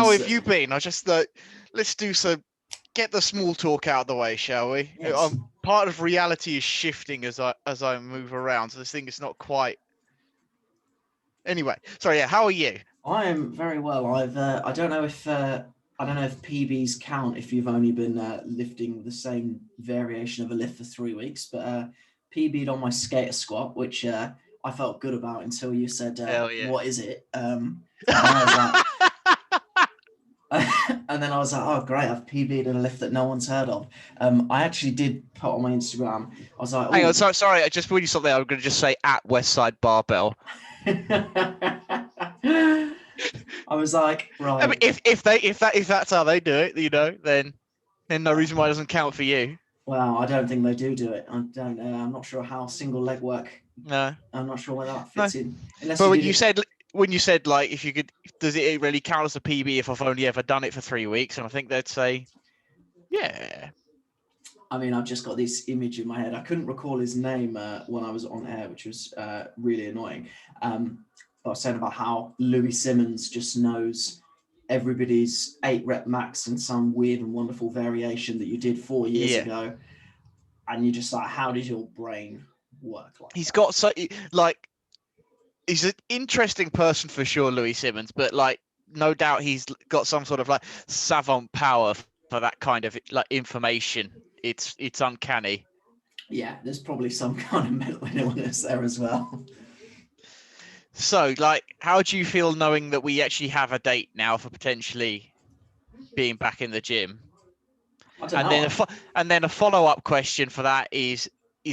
how have you been? I just let's do some, get the small talk out of the way, shall we? Yes. Part of reality is shifting as I move around, so this thing is not quite. Anyway, sorry. Yeah, how are you? I am very well. I don't know if PBs count if you've only been lifting the same variation of a lift for 3 weeks, but PB'd on my skater squat, which I felt good about until you said, Hell yeah. "What is it?" And I was like, and then I was like, "Oh, great! I've PB'd in a lift that no one's heard of." I actually did put on my Instagram. I was like, Hang on, "Oh, sorry. I just before you stop there, I'm going to just say at Westside Barbell. I was like, right." I mean, if that's how they do it, then no reason why it doesn't count for you. Well, I don't think they do it. I'm not sure how single leg work. No, I'm not sure where that fits in. Unless but when you said like if you could, does it really count as a PB if I've only ever done it for 3 weeks? And I think they'd say, yeah. I mean, I've just got this image in my head. I couldn't recall his name when I was on air, which was really annoying. I was saying about how Louis Simmons just knows everybody's 8-rep max in some weird and wonderful variation that you did 4 years ago. And you're just like, how does your brain work like He's that? got so like, he's an interesting person for sure, Louis Simmons, but like no doubt he's got some sort of like savant power for that kind of like information. It's uncanny. Yeah, there's probably some kind of mental illness there as well. So, like, how do you feel knowing that we actually have a date now for potentially being back in the gym? I don't know. And then a follow-up question for that is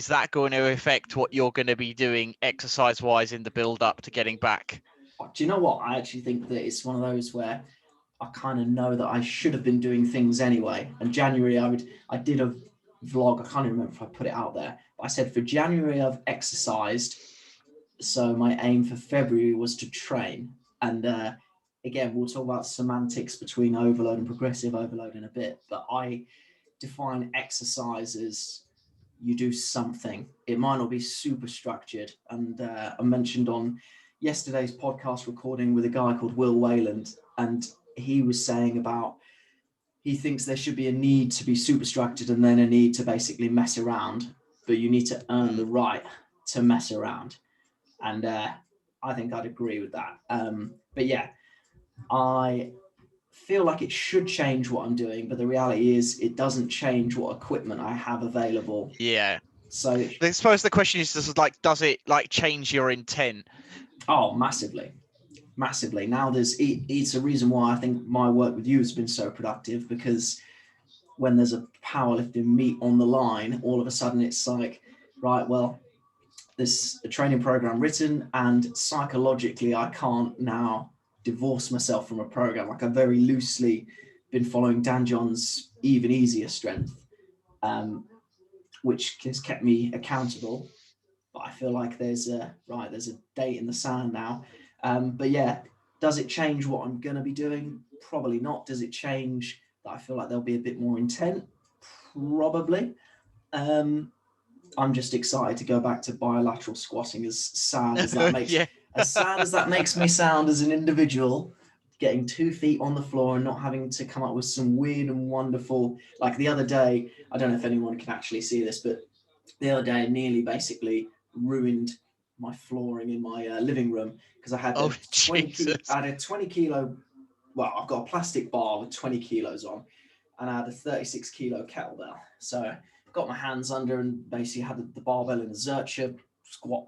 that going to affect what you're going to be doing exercise-wise in the build-up to getting back? Do you know what? I actually think that it's one of those where I kind of know that I should have been doing things anyway. And January, I did a vlog. I can't even remember if I put it out there. But I said for January I've exercised, so my aim for February was to train. And again, we'll talk about semantics between overload and progressive overload in a bit. But I define exercise as you do something. It might not be super structured. And I mentioned on yesterday's podcast recording with a guy called Will Wayland, and he was saying about he thinks there should be a need to be super structured and then a need to basically mess around, but you need to earn the right to mess around. And I think I'd agree with that. But yeah, I feel like it should change what I'm doing, but the reality is it doesn't change what equipment I have available. Yeah. So I suppose the question is just like, does it like change your intent? Oh, massively. Now it's a reason why I think my work with you has been so productive, because when there's a powerlifting meet on the line, all of a sudden it's like, right, well, there's a training program written and psychologically I can't now divorce myself from a program. Like I've very loosely been following Dan John's Even Easier Strength, which has kept me accountable. But I feel like there's a date in the sand now. But yeah, does it change what I'm going to be doing? Probably not. Does it change that I feel like there'll be a bit more intent? Probably. I'm just excited to go back to bilateral squatting, as sad as that makes as sad as that makes me sound as an individual, getting 2 feet on the floor and not having to come up with some weird and wonderful, like the other day, I don't know if anyone can actually see this, but the other day I nearly basically ruined my flooring in my living room because I had a 20 kilo, well, I've got a plastic bar with 20 kilos on, and I had a 36 kilo kettlebell. So I got my hands under and basically had the barbell in a Zercher squat,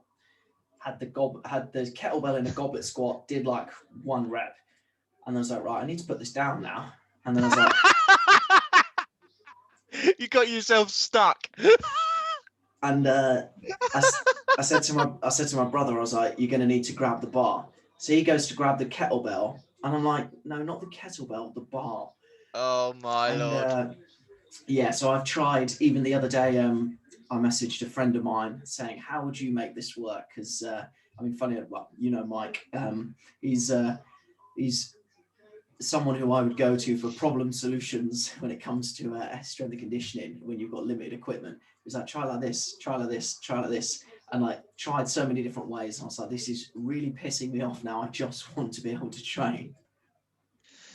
had the kettlebell in a goblet squat, did like 1 rep, and I was like, right, I need to put this down now. And then I was like, you got yourself stuck. And I said to my brother, I was like, you're going to need to grab the bar. So he goes to grab the kettlebell, and I'm like, no, not the kettlebell, the bar. Oh my Lord. Yeah, so I've tried. Even the other day, I messaged a friend of mine saying, how would you make this work? Because I mean, funny, well, you know, Mike, he's someone who I would go to for problem solutions when it comes to strength and conditioning when you've got limited equipment. It's like, try like this, try like this, try like this. And like tried so many different ways. And I was like, this is really pissing me off now. I just want to be able to train.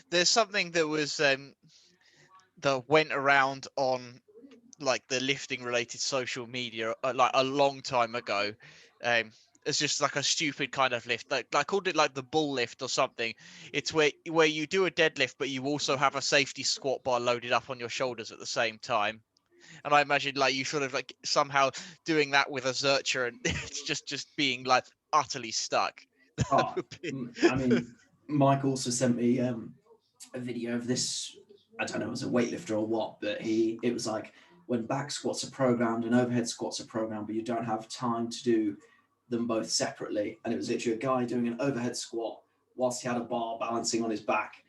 there's something that was that went around on like the lifting related social media like a long time ago. It's just like a stupid kind of lift, like I called it like the bull lift or something. It's where you do a deadlift, but you also have a safety squat bar loaded up on your shoulders at the same time. And I imagine like you sort of like somehow doing that with a Zercher, and it's just being like utterly stuck. That Oh, would be... I mean, Mike also sent me a video of this. I don't know, it was a weightlifter or what, but it was like when back squats are programmed and overhead squats are programmed, but you don't have time to do them both separately. And it was literally a guy doing an overhead squat whilst he had a bar balancing on his back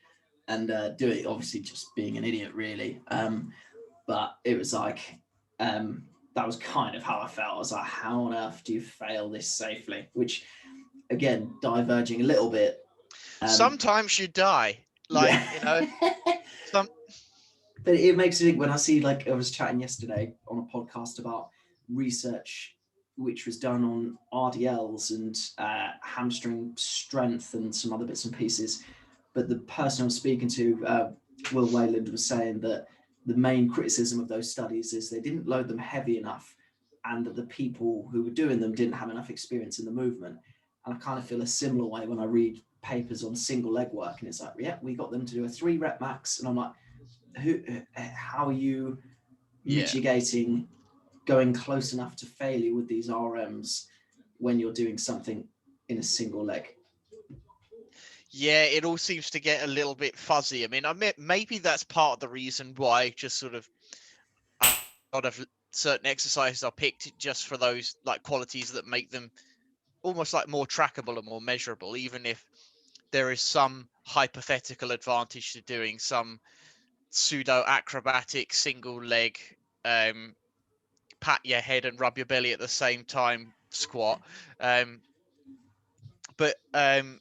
and doing, obviously just being an idiot, really. But it was like, that was kind of how I felt. I was like, how on earth do you fail this safely? Which, again, diverging a little bit. Sometimes you die, like, Yeah. you know, some... But it makes me think when I see, like, I was chatting yesterday on a podcast about research which was done on RDLs and hamstring strength and some other bits and pieces. But the person I was speaking to, Will Wayland, was saying that the main criticism of those studies is they didn't load them heavy enough and that the people who were doing them didn't have enough experience in the movement. And I kind of feel a similar way when I read papers on single leg work, and it's like, yeah, we got them to do a 3 rep max. And I'm like, how are you mitigating going close enough to failure with these RMs when you're doing something in a single leg? Yeah, it all seems to get a little bit fuzzy. I mean, maybe that's part of the reason why just sort of a lot of certain exercises are picked just for those like qualities that make them almost like more trackable and more measurable, even if there is some hypothetical advantage to doing some pseudo acrobatic single leg pat your head and rub your belly at the same time squat. um but um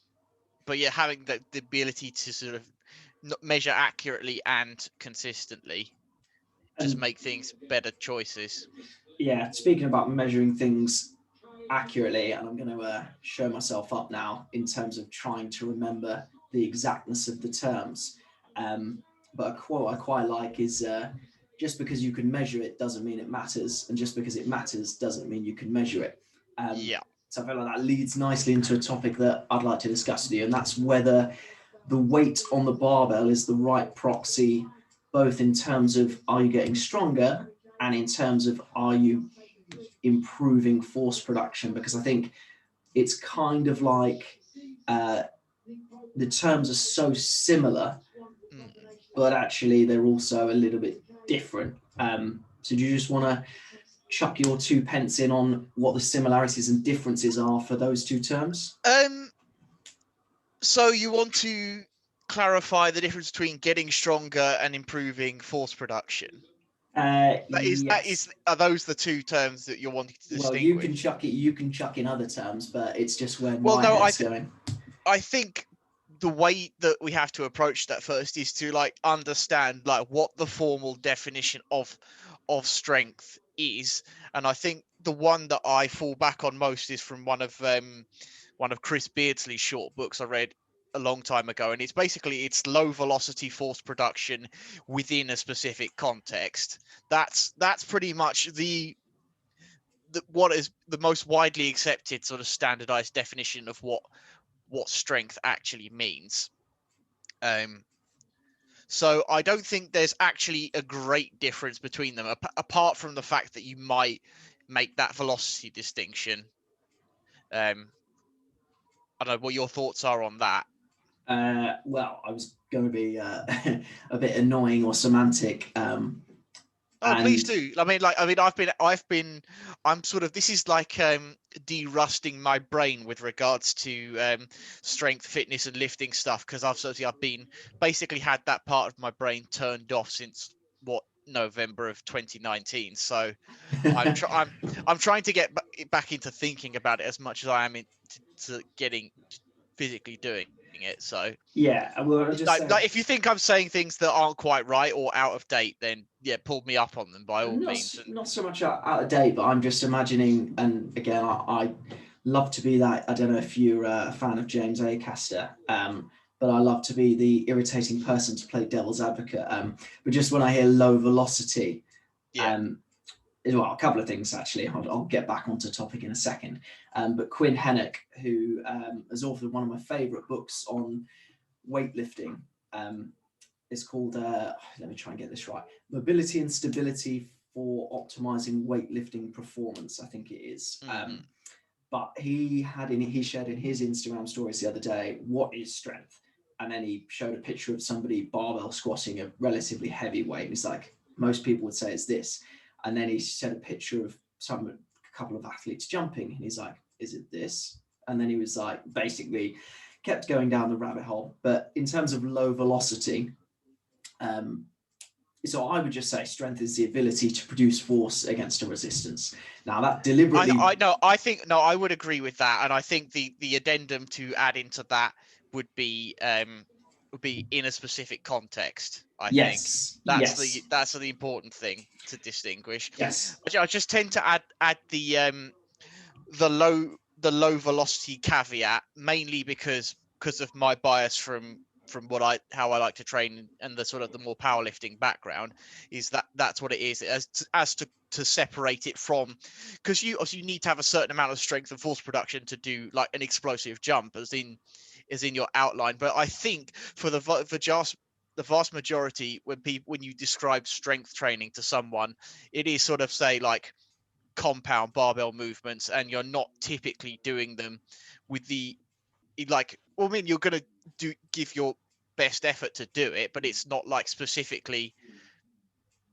but yeah, having the ability to sort of measure accurately and consistently just And make things better choices. yeah, speaking about measuring things accurately, and I'm going to show myself up now in terms of trying to remember the exactness of the terms. But a quote I quite like is, just because you can measure it doesn't mean it matters, and just because it matters doesn't mean you can measure it. Yeah. So I feel like that leads nicely into a topic that I'd like to discuss with you, and that's whether the weight on the barbell is the right proxy, both in terms of are you getting stronger and in terms of are you improving force production. Because I think it's kind of like the terms are so similar, but actually they're also a little bit different. So do you just want to chuck your 2 pence in on what the similarities and differences are for those two terms? So you want to clarify the difference between getting stronger and improving force production? Yes. Are those the two terms that you're wanting to Well, you can distinguish? chuck it. You can chuck in other terms, but it's just where Well, my no, head's going. I think the way that we have to approach that first is to like understand like what the formal definition of strength is. And I think the one that I fall back on most is from one of Chris Beardsley's short books I read a long time ago, and it's low velocity force production within a specific context. That's pretty much what is the most widely accepted sort of standardized definition of what strength actually means. So I don't think there's actually a great difference between them, apart from the fact that you might make that velocity distinction. I don't know what your thoughts are on that. Well, I was going to be a bit annoying or semantic, Oh, please and do. I'm sort of, this is like de-rusting my brain with regards to strength, fitness, and lifting stuff, because I've been basically had that part of my brain turned off since November of 2019. So I'm trying to get back into thinking about it as much as I am into getting physically doing it. So yeah, well, just say like if you think I'm saying things that aren't quite right or out of date, then yeah, pull me up on them by all means. And not so much out of date, but I'm just imagining. And again, I love to be that. I don't know if you're a fan of James Acaster, but but I love to be the irritating person to play devil's advocate. But just when I hear low velocity, well, a couple of things actually. I'll get back onto topic in a second. But Quinn Hennick, who has authored one of my favorite books on weightlifting, is called, let me try and get this right, Mobility and Stability for Optimizing Weightlifting Performance, I think it is. But he shared in his Instagram stories the other day, what is strength? And then he showed a picture of somebody barbell squatting a relatively heavy weight. He's like, most people would say it's this. And then he showed a picture of a couple of athletes jumping. And he's like, is it this? And then he was like, basically kept going down the rabbit hole. But in terms of low velocity, so I would just say strength is the ability to produce force against a resistance. Now that deliberately, I would agree with that, and I think the addendum to add into that would be in a specific context. I think that's the important thing to distinguish. Yes. I just tend to add the low velocity caveat, mainly because of my bias from how I like to train and the sort of the more powerlifting background, is that's what it is, as to separate it from, because you need to have a certain amount of strength and force production to do like an explosive jump as in your outline. But I think for the vast majority, when you describe strength training to someone, it is sort of, say, like compound barbell movements, and you're not typically doing them with you're going to give your best effort to do it, but it's not like specifically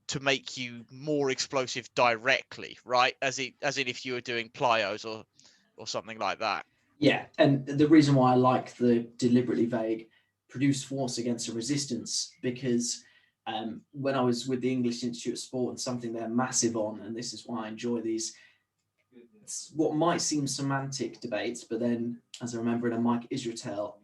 to make you more explosive directly, right? As in if you were doing plyos or something like that. Yeah, and the reason why I like the deliberately vague produce force against a resistance, because when I was with the English Institute of Sport, and something they're massive on, and this is why I enjoy these, what might seem semantic debates, but then, as I remember in a Mike Israetel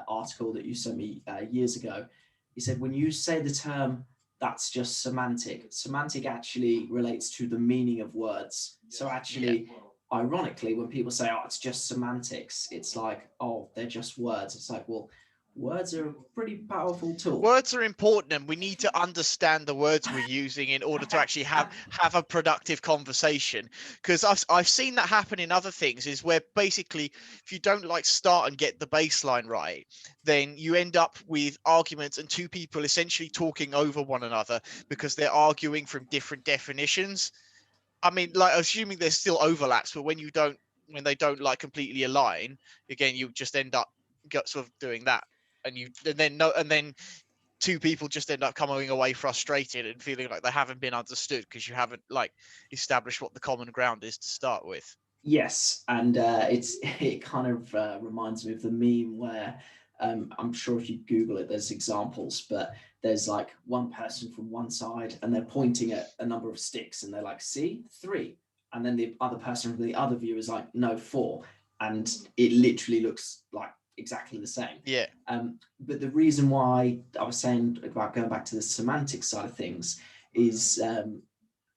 article that you sent me years ago, he said, when you say the term, that's just semantic actually relates to the meaning of words. So actually, ironically, when people say, oh, it's just semantics, it's like, oh, they're just words. It's like, well, words are a pretty powerful tool. Words are important, and we need to understand the words we're using in order to actually have a productive conversation. Because I've seen that happen in other things, is where basically if you don't start and get the baseline right, then you end up with arguments and two people essentially talking over one another because they're arguing from different definitions. I mean, assuming there's still overlaps, but when they don't completely align, again, you just end up sort of doing that. And then two people just end up coming away frustrated and feeling like they haven't been understood because you haven't established what the common ground is to start with. Yes, and it kind of reminds me of the meme where I'm sure if you Google it, there's examples, but there's like one person from one side and they're pointing at a number of sticks and they're like, see, 3. And then the other person from the other view is like, no, 4. And it literally looks like exactly the same. Yeah. But the reason why I was saying about going back to the semantic side of things is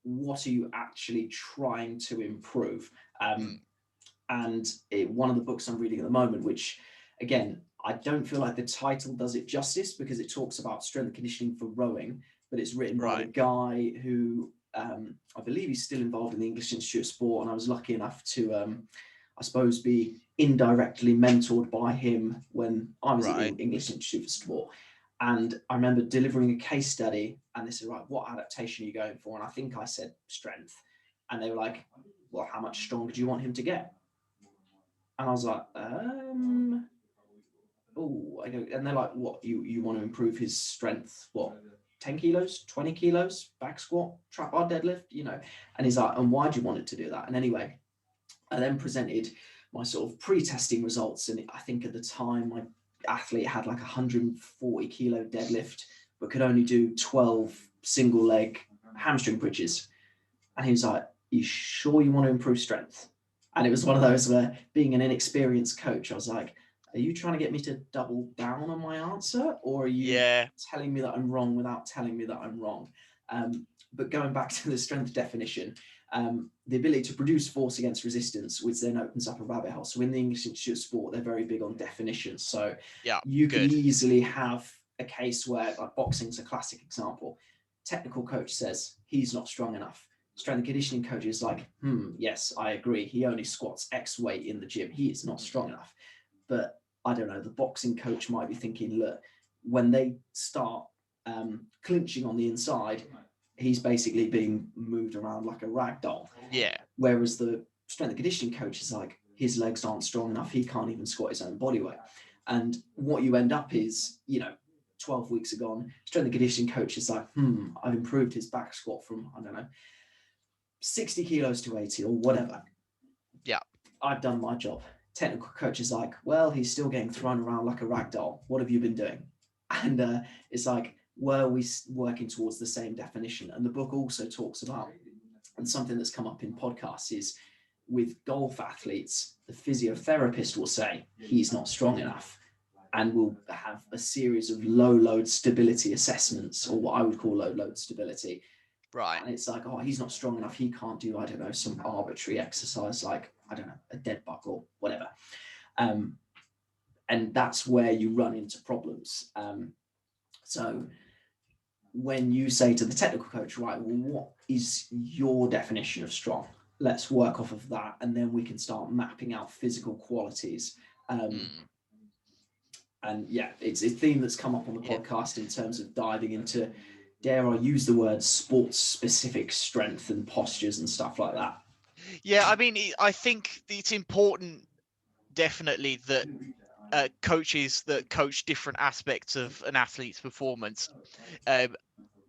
what are you actually trying to improve? And one of the books I'm reading at the moment, which again, I don't feel like the title does it justice because it talks about strength conditioning for rowing, but it's written by a guy who I believe he's still involved in the English Institute of Sport, and I was lucky enough to I suppose be indirectly mentored by him when I was at the English Institute of Sport. And I remember delivering a case study, and they said, right, what adaptation are you going for? And I think I said strength. And they were like, well, how much stronger do you want him to get? And I was like, and they're like, what, you want to improve his strength? What, 10 kilos, 20 kilos, back squat, trap bar deadlift, And he's like, and why do you want it to do that? And anyway, I then presented my sort of pre-testing results. And I think at the time, my athlete had like 140 kilo deadlift, but could only do 12 single leg hamstring bridges. And he was like, you sure you want to improve strength? And it was one of those where, being an inexperienced coach, I was like, are you trying to get me to double down on my answer? Or are you telling me that I'm wrong without telling me that I'm wrong? But going back to the strength definition, the ability to produce force against resistance, which then opens up a rabbit hole. So in the English Institute of Sport, they're very big on definitions. So Yeah, you could good. easily have a case where, like, boxing's a classic example. Technical coach says he's not strong enough. Strength and conditioning coach is like, yes, I agree. He only squats X weight in the gym. He is not strong enough. But I don't know, the boxing coach might be thinking, look, when they start clinching on the inside, he's basically being moved around like a rag doll. Yeah. Whereas the strength and conditioning coach is like, his legs aren't strong enough. He can't even squat his own body weight. And what you end up is, 12 weeks ago, strength and conditioning coach is like, I've improved his back squat from, I don't know, 60 kilos to 80 or whatever. Yeah. I've done my job. Technical coach is like, well, he's still getting thrown around like a rag doll. What have you been doing? And it's like, were we working towards the same definition? And the book also talks about, and something that's come up in podcasts is, with golf athletes, the physiotherapist will say he's not strong enough, and will have a series of low load stability assessments, or what I would call low load stability. Right. And it's like, oh, he's not strong enough. He can't do, I don't know, some arbitrary exercise like, I don't know, a dead bug or whatever. And that's where you run into problems. So when you say to the technical coach, right, well, what is your definition of strong? Let's work off of that. And then we can start mapping out physical qualities. And yeah, it's a theme that's come up on the podcast in terms of diving into, dare I use the word, sports specific strength and postures and stuff like that. Yeah, I mean, I think it's important, definitely, that coaches that coach different aspects of an athlete's performance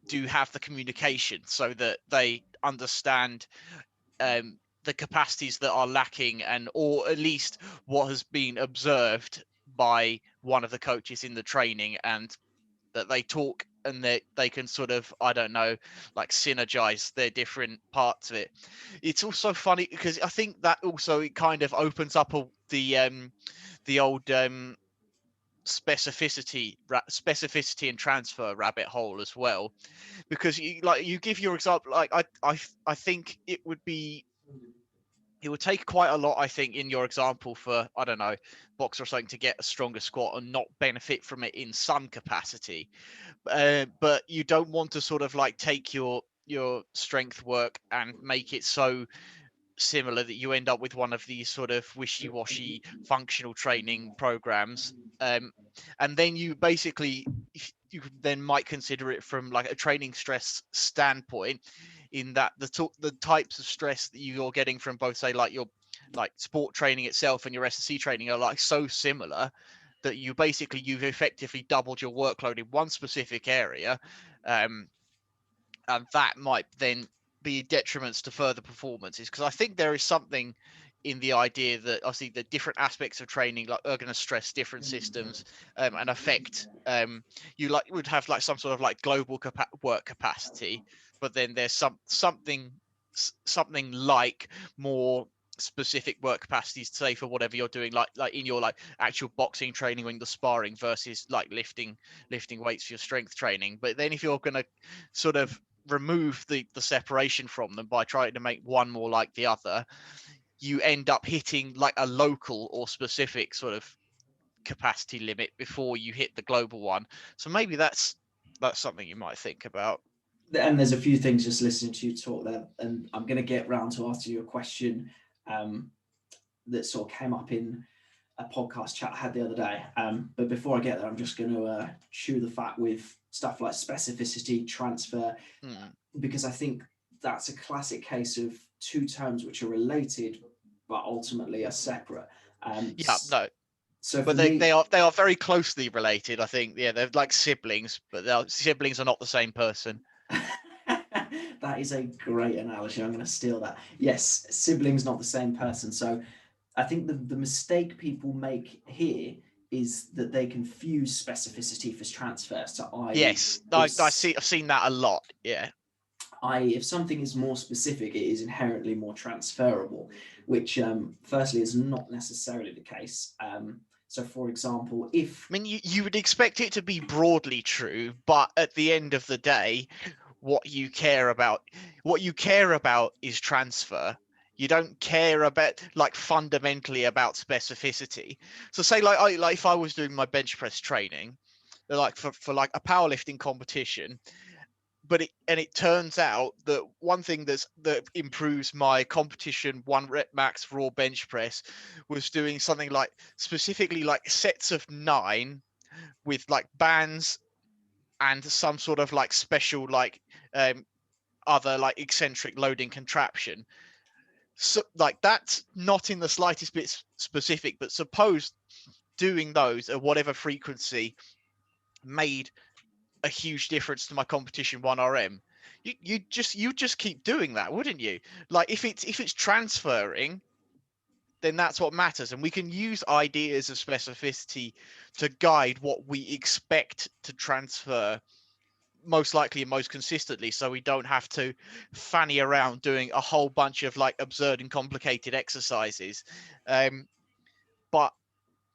do have the communication, so that they understand the capacities that are lacking, and or at least what has been observed by one of the coaches in the training, and that they talk and they can sort of, I don't know, like synergize their different parts of it. It's also funny because I think that also it kind of opens up the old specificity and transfer rabbit hole as well, because you give your example, like I think it would take quite a lot, I think, in your example, for, I don't know, boxer or something, to get a stronger squat and not benefit from it in some capacity. But you don't want to sort of like take your strength work and make it so similar that you end up with one of these sort of wishy-washy functional training programs. And then you basically, you then might consider it from like a training stress standpoint, in that the types of stress that you're getting from both, say, like your like sport training itself and your SSC training are like so similar that you've effectively doubled your workload in one specific area, and that might then be detriments to further performances. Because I think there is something in the idea that obviously the different aspects of training are going to stress different systems, and affect, you would have like some sort of like global work capacity, but then there's something like more specific work capacities, say, for whatever you're doing, like in your like actual boxing training when you're sparring, versus like lifting weights for your strength training. But then if you're going to sort of remove the separation from them by trying to make one more like the other, you end up hitting like a local or specific sort of capacity limit before you hit the global one. So maybe that's something you might think about. And there's a few things just listening to you talk there, and I'm going to get round to asking you a question that sort of came up in a podcast chat I had the other day. But before I get there, I'm just going to chew the fat with stuff like specificity, transfer, because I think that's a classic case of two terms which are related but ultimately are separate. No. So but they are very closely related, I think. Yeah, they're like siblings, but siblings are not the same person. That is a great analogy. I'm going to steal that. Yes, siblings, not the same person. So I think the mistake people make here is that they confuse specificity for transfer. So yes, I've seen that a lot. Yeah. If something is more specific, it is inherently more transferable, which firstly is not necessarily the case. So, for example, if... I mean, you would expect it to be broadly true, but at the end of the day, what you care about. What you care about is transfer. You don't care about like fundamentally about specificity. So say like if I was doing my bench press training, like for like a powerlifting competition, but it turns out that one thing that improves my competition 1 rep max raw bench press was doing something like specifically like sets of 9 with like bands and some sort of like special like other like eccentric loading contraption. So like that's not in the slightest bit specific, but suppose doing those at whatever frequency made a huge difference to my competition 1 RM. You just keep doing that, wouldn't you? Like if it's transferring, then that's what matters, and we can use ideas of specificity to guide what we expect to transfer most likely and most consistently, so we don't have to fanny around doing a whole bunch of like absurd and complicated exercises. But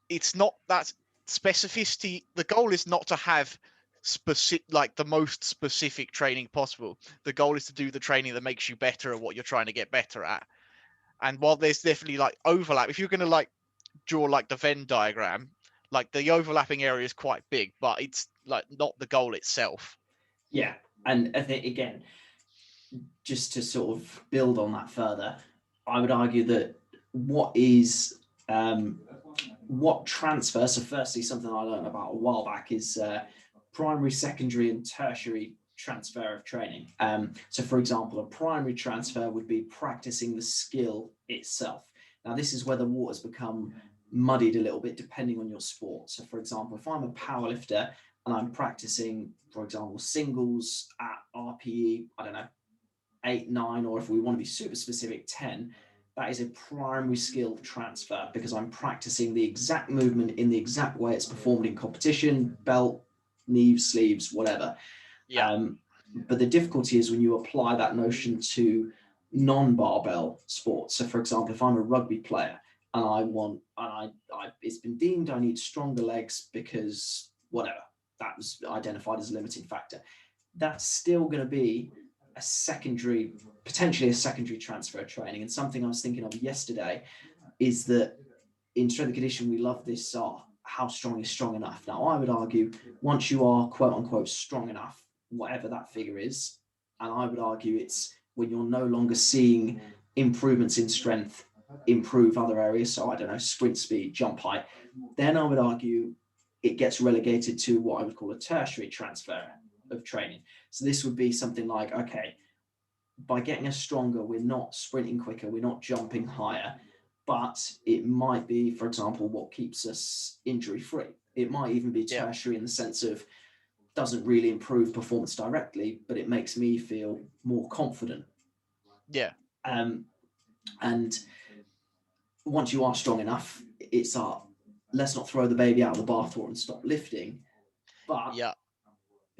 it's not that specificity. The goal is not to have specific like the most specific training possible. The goal is to do the training that makes you better at what you're trying to get better at. And while there's definitely like overlap, if you're going to like draw like the Venn diagram, like the overlapping area is quite big, but it's like not the goal itself. Yeah, and I think again, just to sort of build on that further, I would argue that what transfer. So, firstly, something I learned about a while back is primary, secondary, and tertiary transfer of training. So, for example, a primary transfer would be practicing the skill itself. Now, this is where the waters become muddied a little bit depending on your sport. So, for example, if I'm a powerlifter and I'm practicing, for example, singles at RPE, I don't know, 8, 9, or if we want to be super specific, 10, that is a primary skill transfer because I'm practicing the exact movement in the exact way it's performed in competition, belt, knees, sleeves, whatever. Yeah. But the difficulty is when you apply that notion to non-barbell sports. So, for example, if I'm a rugby player and it's been deemed I need stronger legs because whatever, that was identified as a limiting factor. That's still going to be potentially a secondary transfer training. And something I was thinking of yesterday is that in strength and conditioning, we love this how strong is strong enough. Now, I would argue once you are quote unquote strong enough, whatever that figure is, and I would argue it's when you're no longer seeing improvements in strength improve other areas. So I don't know, sprint speed, jump height. Then I would argue it gets relegated to what I would call a tertiary transfer of training. So this would be something like, okay, by getting us stronger, we're not sprinting quicker, we're not jumping higher, but it might be, for example, what keeps us injury free. It might even be tertiary in the sense of doesn't really improve performance directly, but it makes me feel more confident. Yeah. And once you are strong enough, it's let's not throw the baby out of the bathwater and stop lifting. But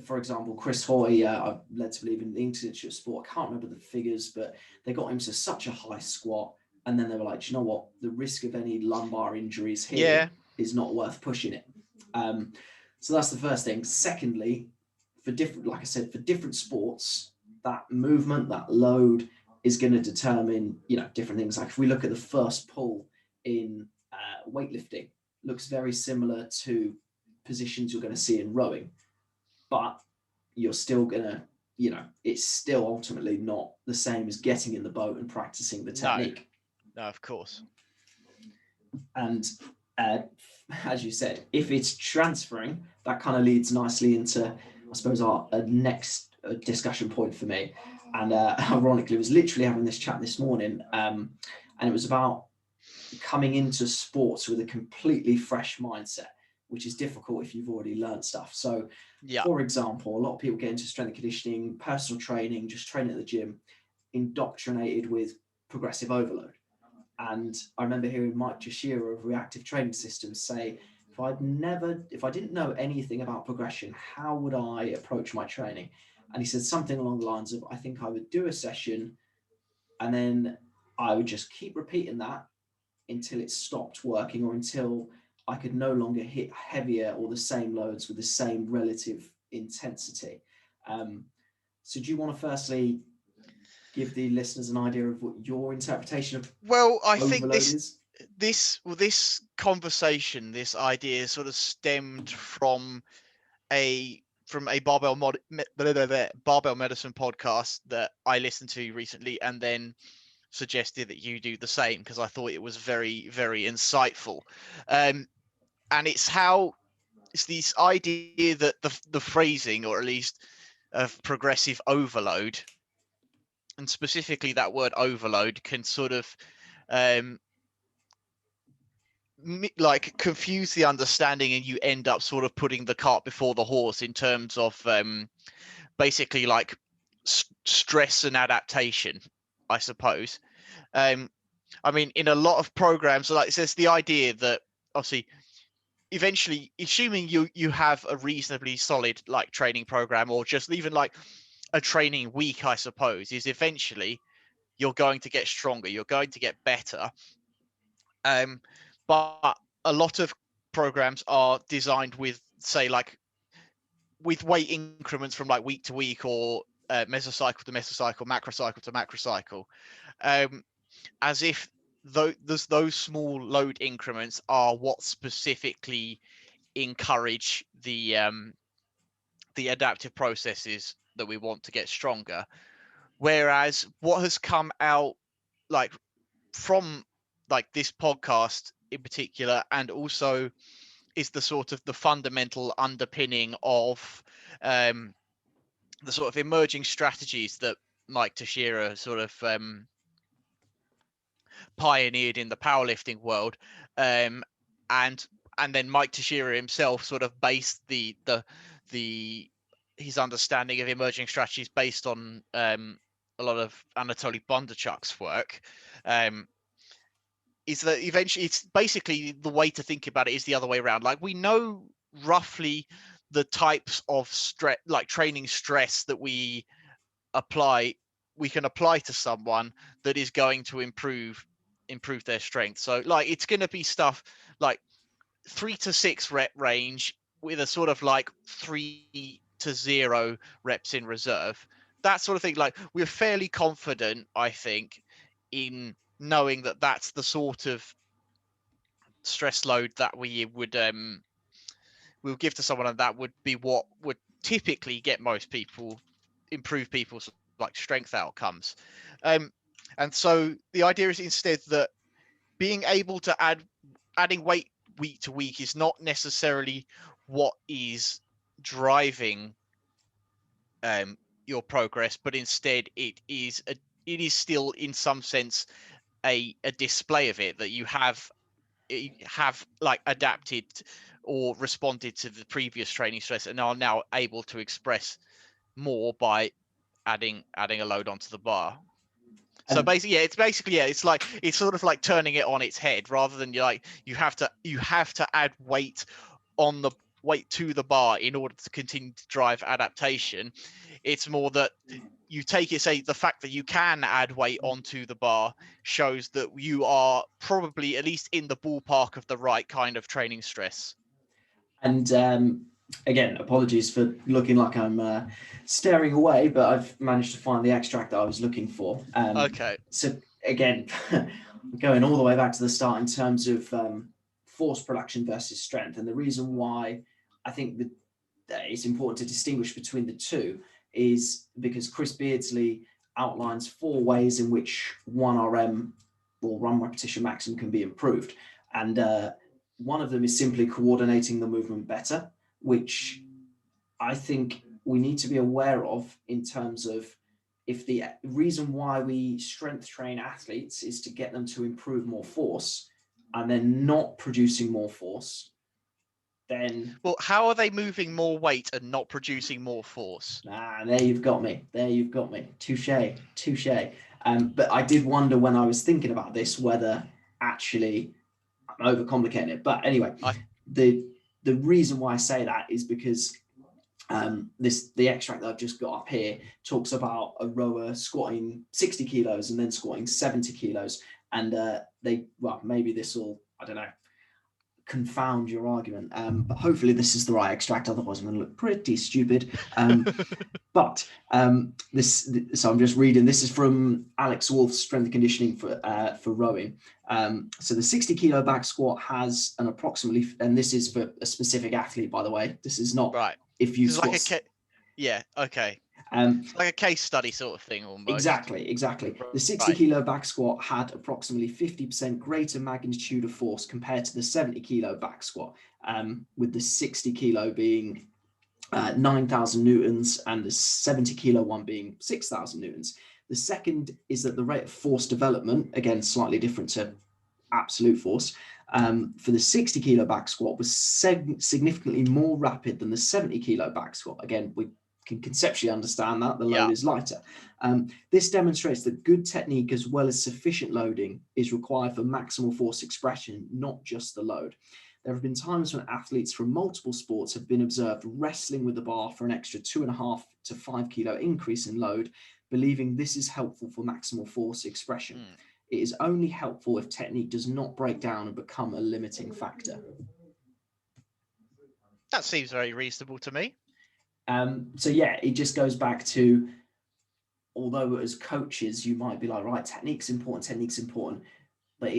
for example, Chris Hoy, I'm led to believe in the Institute of Sport, I can't remember the figures, but they got him to such a high squat. And then they were like, you know what? The risk of any lumbar injuries here is not worth pushing it. So that's the first thing. Secondly, for different sports, that movement, that load is going to determine, different things. Like if we look at the first pull in weightlifting, looks very similar to positions you're going to see in rowing, but you're still going to, it's still ultimately not the same as getting in the boat and practicing the technique. No, of course. And as you said, if it's transferring, that kind of leads nicely into, I suppose, our next discussion point for me. And ironically, I was literally having this chat this morning, and it was about coming into sports with a completely fresh mindset, which is difficult if you've already learned stuff. So, for example, a lot of people get into strength and conditioning, personal training, just training at the gym, indoctrinated with progressive overload. And I remember hearing Mike Jashira of Reactive Training Systems say, if I didn't know anything about progression, how would I approach my training? And he said something along the lines of, I think I would do a session and then I would just keep repeating that until it stopped working or until I could no longer hit heavier or the same loads with the same relative intensity. So do you want to firstly give the listeners an idea of what your interpretation of I think overload is? this conversation, this idea, sort of stemmed from a barbell barbell medicine podcast that I listened to recently, and then suggested that you do the same because I thought it was very, very insightful. And it's this idea that the phrasing, or at least of progressive overload, and specifically that word overload, can sort of like confuse the understanding, and you end up sort of putting the cart before the horse in terms of basically like stress and adaptation, I suppose. I mean, in a lot of programs, like it says, the idea that obviously eventually, assuming you have a reasonably solid like training program, or just even like a training week, I suppose, is eventually you're going to get stronger, you're going to get better. But a lot of programs are designed with, say, like with weight increments from like week to week, or mesocycle to mesocycle, macrocycle to macrocycle, as if those small load increments are what specifically encourage the adaptive processes that we want to get stronger. Whereas what has come out like from like this podcast in particular, and also is the sort of the fundamental underpinning of the sort of emerging strategies that Mike Teixeira sort of pioneered in the powerlifting world, um, and then Mike Teixeira himself sort of based the his understanding of emerging strategies based on a lot of Anatoly Bondarchuk's work. Is that eventually it's basically the way to think about it is the other way around. Like, we know roughly the types of stress, like training stress, that we can apply to someone that is going to improve their strength. So like it's going to be stuff like 3 to 6 rep range with a sort of like 3 to 0 reps in reserve, that sort of thing. Like, we're fairly confident, I think, in knowing that that's the sort of stress load that we would we'll give to someone, and that would be what would typically get most people, improve people's like strength outcomes. And so the idea is instead that being able to adding weight week to week is not necessarily what is driving your progress, but instead it is still in some sense a display of it, that you have like adapted or responded to the previous training stress and are now able to express more by adding a load onto the bar. So basically, it's sort of like turning it on its head, rather than you have to add weight on the weight to the bar in order to continue to drive adaptation. It's more that you take it, say, the fact that you can add weight onto the bar shows that you are probably at least in the ballpark of the right kind of training stress. And again, apologies for looking like I'm staring away, but I've managed to find the extract that I was looking for. Okay. So again, going all the way back to the start in terms of force production versus strength, and the reason why I think that it's important to distinguish between the two is because Chris Beardsley outlines 4 ways in which 1RM or run repetition maximum can be improved. And one of them is simply coordinating the movement better, which I think we need to be aware of in terms of, if the reason why we strength train athletes is to get them to improve more force and they're not producing more force, then... Well, how are they moving more weight and not producing more force? There you've got me. Touche. But I did wonder when I was thinking about this whether actually I'm overcomplicating it. But anyway, the reason why I say that is because the extract that I've just got up here talks about a rower squatting 60 kilos and then squatting 70 kilos. And maybe this will, I don't know, confound your argument. But hopefully this is the right extract, otherwise I'm going to look pretty stupid. But so I'm just reading. This is from Alex Wolf's Strength and Conditioning for rowing. So the 60 kilo back squat has an approximately, and this is for a specific athlete, by the way. This is not Right. if you This is squat. like yeah. Okay. It's like a case study sort of thing almost. Exactly. The 60 kilo back squat had approximately 50% greater magnitude of force compared to the 70 kilo back squat, with the 60 kilo being 9,000 newtons and the 70 kilo one being 6,000 newtons. The second is that the rate of force development, again, slightly different to absolute force, for the 60 kilo back squat was significantly more rapid than the 70 kilo back squat. Again, we can conceptually understand that the load is lighter. This demonstrates that good technique as well as sufficient loading is required for maximal force expression, not just the load. There have been times when athletes from multiple sports have been observed wrestling with the bar for an extra 2.5 to 5 kilo increase in load, believing this is helpful for maximal force expression. It is only helpful if technique does not break down and become a limiting factor. That seems very reasonable to me. So yeah, it just goes back to, although as coaches you might be like, right, technique's important, but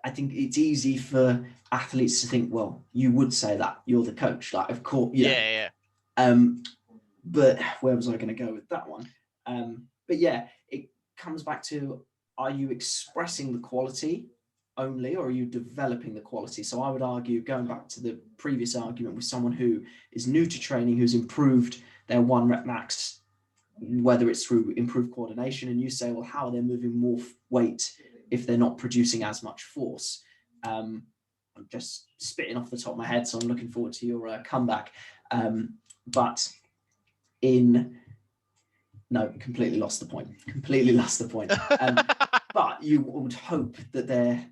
I think it's easy for athletes to think, well, you would say that, you're the coach, like, of course, yeah. But where was I going to go with that one? But yeah, it comes back to, are you expressing the quality only, or are you developing the quality? So I would argue, going back to the previous argument with someone who is new to training, who's improved their 1 rep max, whether it's through improved coordination, and you say, well, how are they moving more weight if they're not producing as much force? I'm just spitting off the top of my head, so I'm looking forward to your comeback. But completely lost the point. But you would hope that they're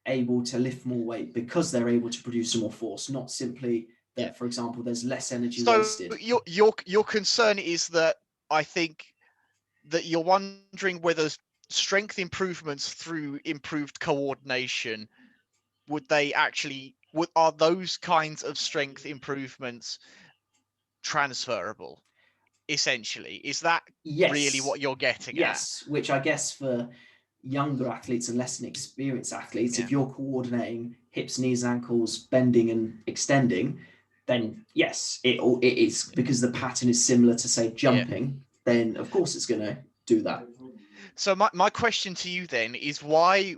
able to lift more weight because they're able to produce some more force, not simply that, for example, there's less energy wasted. Your concern is that, I think that you're wondering whether strength improvements through improved coordination, are those kinds of strength improvements transferable? Essentially, is that really what you're getting at? Yes, which I guess for younger athletes and less experienced athletes, if you're coordinating hips, knees, ankles, bending and extending, then yes, it is, because the pattern is similar to, say, jumping, then of course it's going to do that. So my question to you then is, why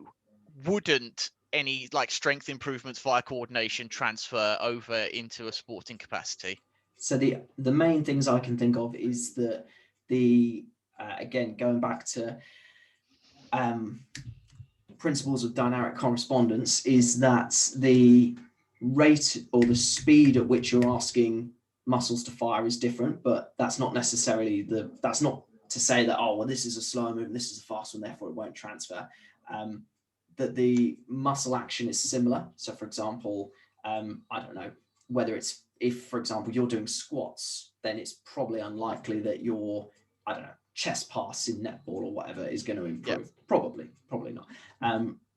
wouldn't any like strength improvements via coordination transfer over into a sporting capacity? So the main things I can think of is that again, going back to principles of dynamic correspondence, is that the rate or the speed at which you're asking muscles to fire is different, but that's not necessarily that's not to say that, oh, well, this is a slow movement, this is a fast one, therefore it won't transfer. That the muscle action is similar. So for example, I don't know, whether it's, if for example you're doing squats, then it's probably unlikely that your, I don't know, chest pass in netball or whatever is going to improve. Probably not.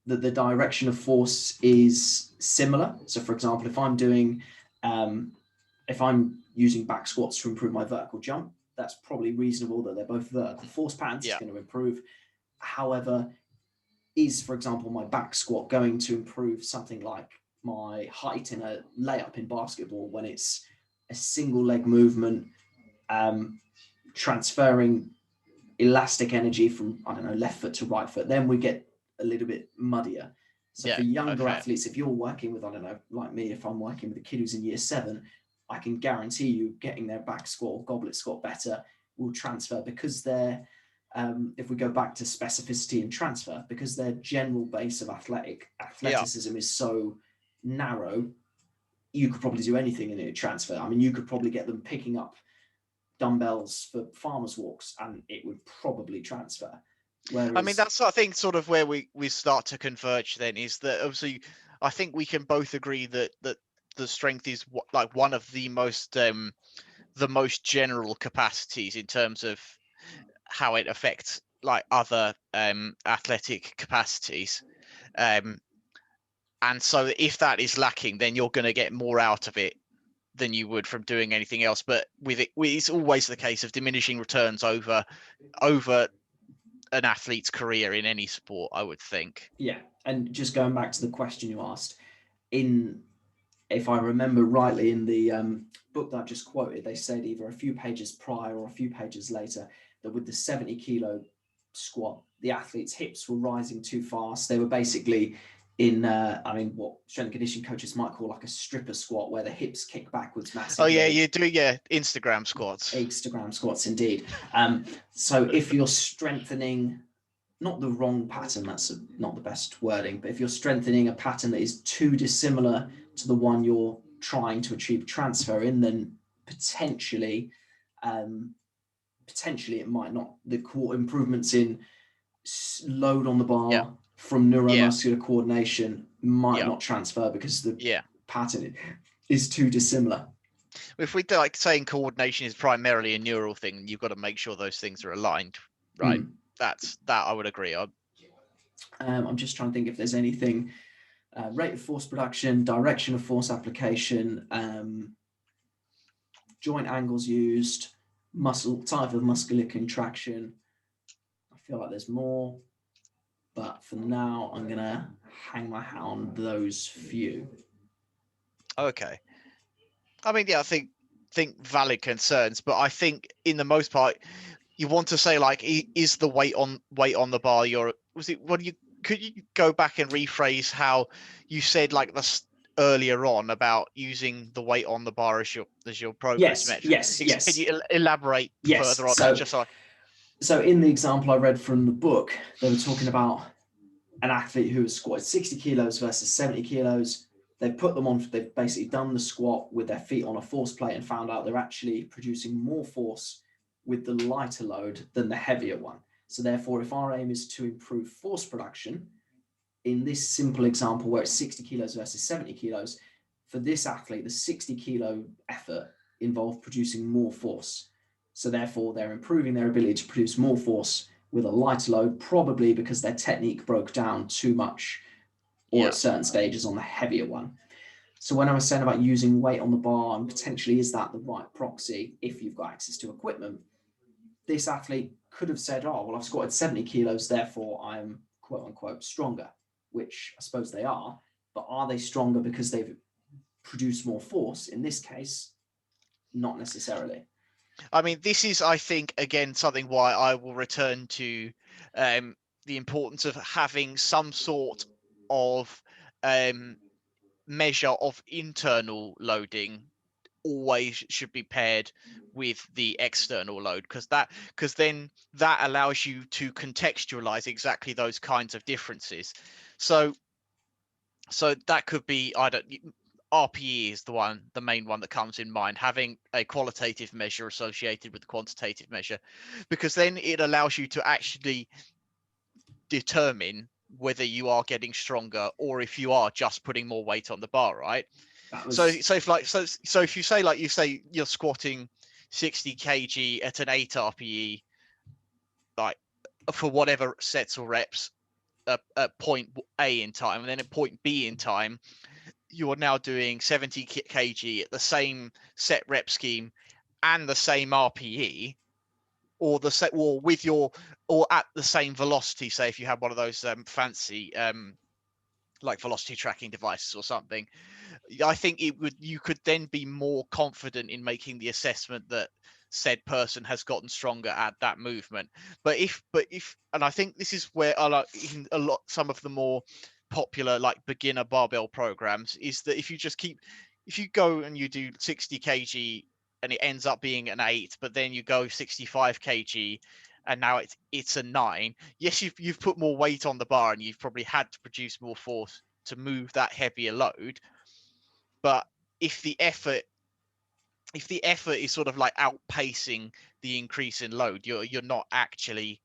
That the direction of force is similar. So for example, if I'm doing, if I'm using back squats to improve my vertical jump, that's probably reasonable that they're both vertical force patterns. It's going to improve. However, is, for example, my back squat going to improve something like my height in a layup in basketball, when it's a single leg movement, transferring elastic energy from, I don't know, left foot to right foot? Then we get a little bit muddier. So for younger athletes, if you're working with, I don't know, like me, if I'm working with a kid who's in year 7, I can guarantee you getting their back squat or goblet squat better will transfer, because they're, if we go back to specificity and transfer, because their general base of athleticism is so narrow, you could probably do anything in a transfer. I mean, you could probably get them picking up dumbbells for farmers walks and it would probably transfer. Whereas, I mean, that's, I think, sort of where we start to converge then, is that obviously I think we can both agree that the strength is like one of the most general capacities in terms of how it affects like other athletic capacities. And so if that is lacking, then you're going to get more out of it than you would from doing anything else. But with it, it's always the case of diminishing returns over an athlete's career in any sport, I would think. Yeah, and just going back to the question you asked, if I remember rightly, in the book that I just quoted, they said either a few pages prior or a few pages later that with the 70 kilo squat, the athlete's hips were rising too fast. They were basically in, what strength and conditioning coaches might call like a stripper squat, where the hips kick backwards massively. Oh yeah, you do, yeah, Instagram squats. Instagram squats, indeed. So if you're strengthening, not the wrong pattern, that's not the best wording, but if you're strengthening a pattern that is too dissimilar to the one you're trying to achieve transfer in, then potentially it might not. The core improvements in load on the bar from neuromuscular coordination might not transfer because the pattern is too dissimilar. If we do, like, saying coordination is primarily a neural thing, you've got to make sure those things are aligned, right? That I would agree on. I'm just trying to think if there's anything. Rate of force production, direction of force application, joint angles used, muscle type of muscular contraction. I feel like there's more, but for now, I'm gonna hang my hat on those few. Okay. I mean, yeah, I think valid concerns, but I think in the most part, you want to say, like, is the weight on the bar could you go back and rephrase how you said, like, this earlier on about using the weight on the bar as your progress metric? Yes. Can you elaborate further on that? Just so in the example I read from the book, they were talking about an athlete who has squatted 60 kilos versus 70 kilos. They've basically done the squat with their feet on a force plate and found out they're actually producing more force with the lighter load than the heavier one. So therefore, if our aim is to improve force production, in this simple example where it's 60 kilos versus 70 kilos, for this athlete, the 60 kilo effort involved producing more force. So therefore, they're improving their ability to produce more force with a lighter load, probably because their technique broke down too much or at certain stages on the heavier one. So when I was saying about using weight on the bar and potentially is that the right proxy if you've got access to equipment, this athlete could have said, oh, well, I've squatted 70 kilos, therefore I'm quote unquote stronger, which I suppose they are, but are they stronger because they've produced more force? In this case, not necessarily. I mean, this is, I think, again, something why I will return to the importance of having some sort of measure of internal loading always should be paired with the external load, because then that allows you to contextualize exactly those kinds of differences. So that could be, RPE is the main one that comes in mind, having a qualitative measure associated with the quantitative measure, because then it allows you to actually determine whether you are getting stronger or if you are just putting more weight on the bar, right? So if you say, like, you're squatting 60 kg at an 8 RPE, like, for whatever sets or reps at point A in time, and then at point B in time, you are now doing 70 kg at the same set rep scheme and the same RPE, or at the same velocity. Say if you have one of those fancy like velocity tracking devices or something, I think you could then be more confident in making the assessment that said person has gotten stronger at that movement. But if and I think this is where some of the more popular, like, beginner barbell programs, is that if you go and you do 60 kg and it ends up being an 8, but then you go 65 kg and now it's a 9. Yes, you've put more weight on the bar and you've probably had to produce more force to move that heavier load. But if the effort is sort of like outpacing the increase in load, you're not actually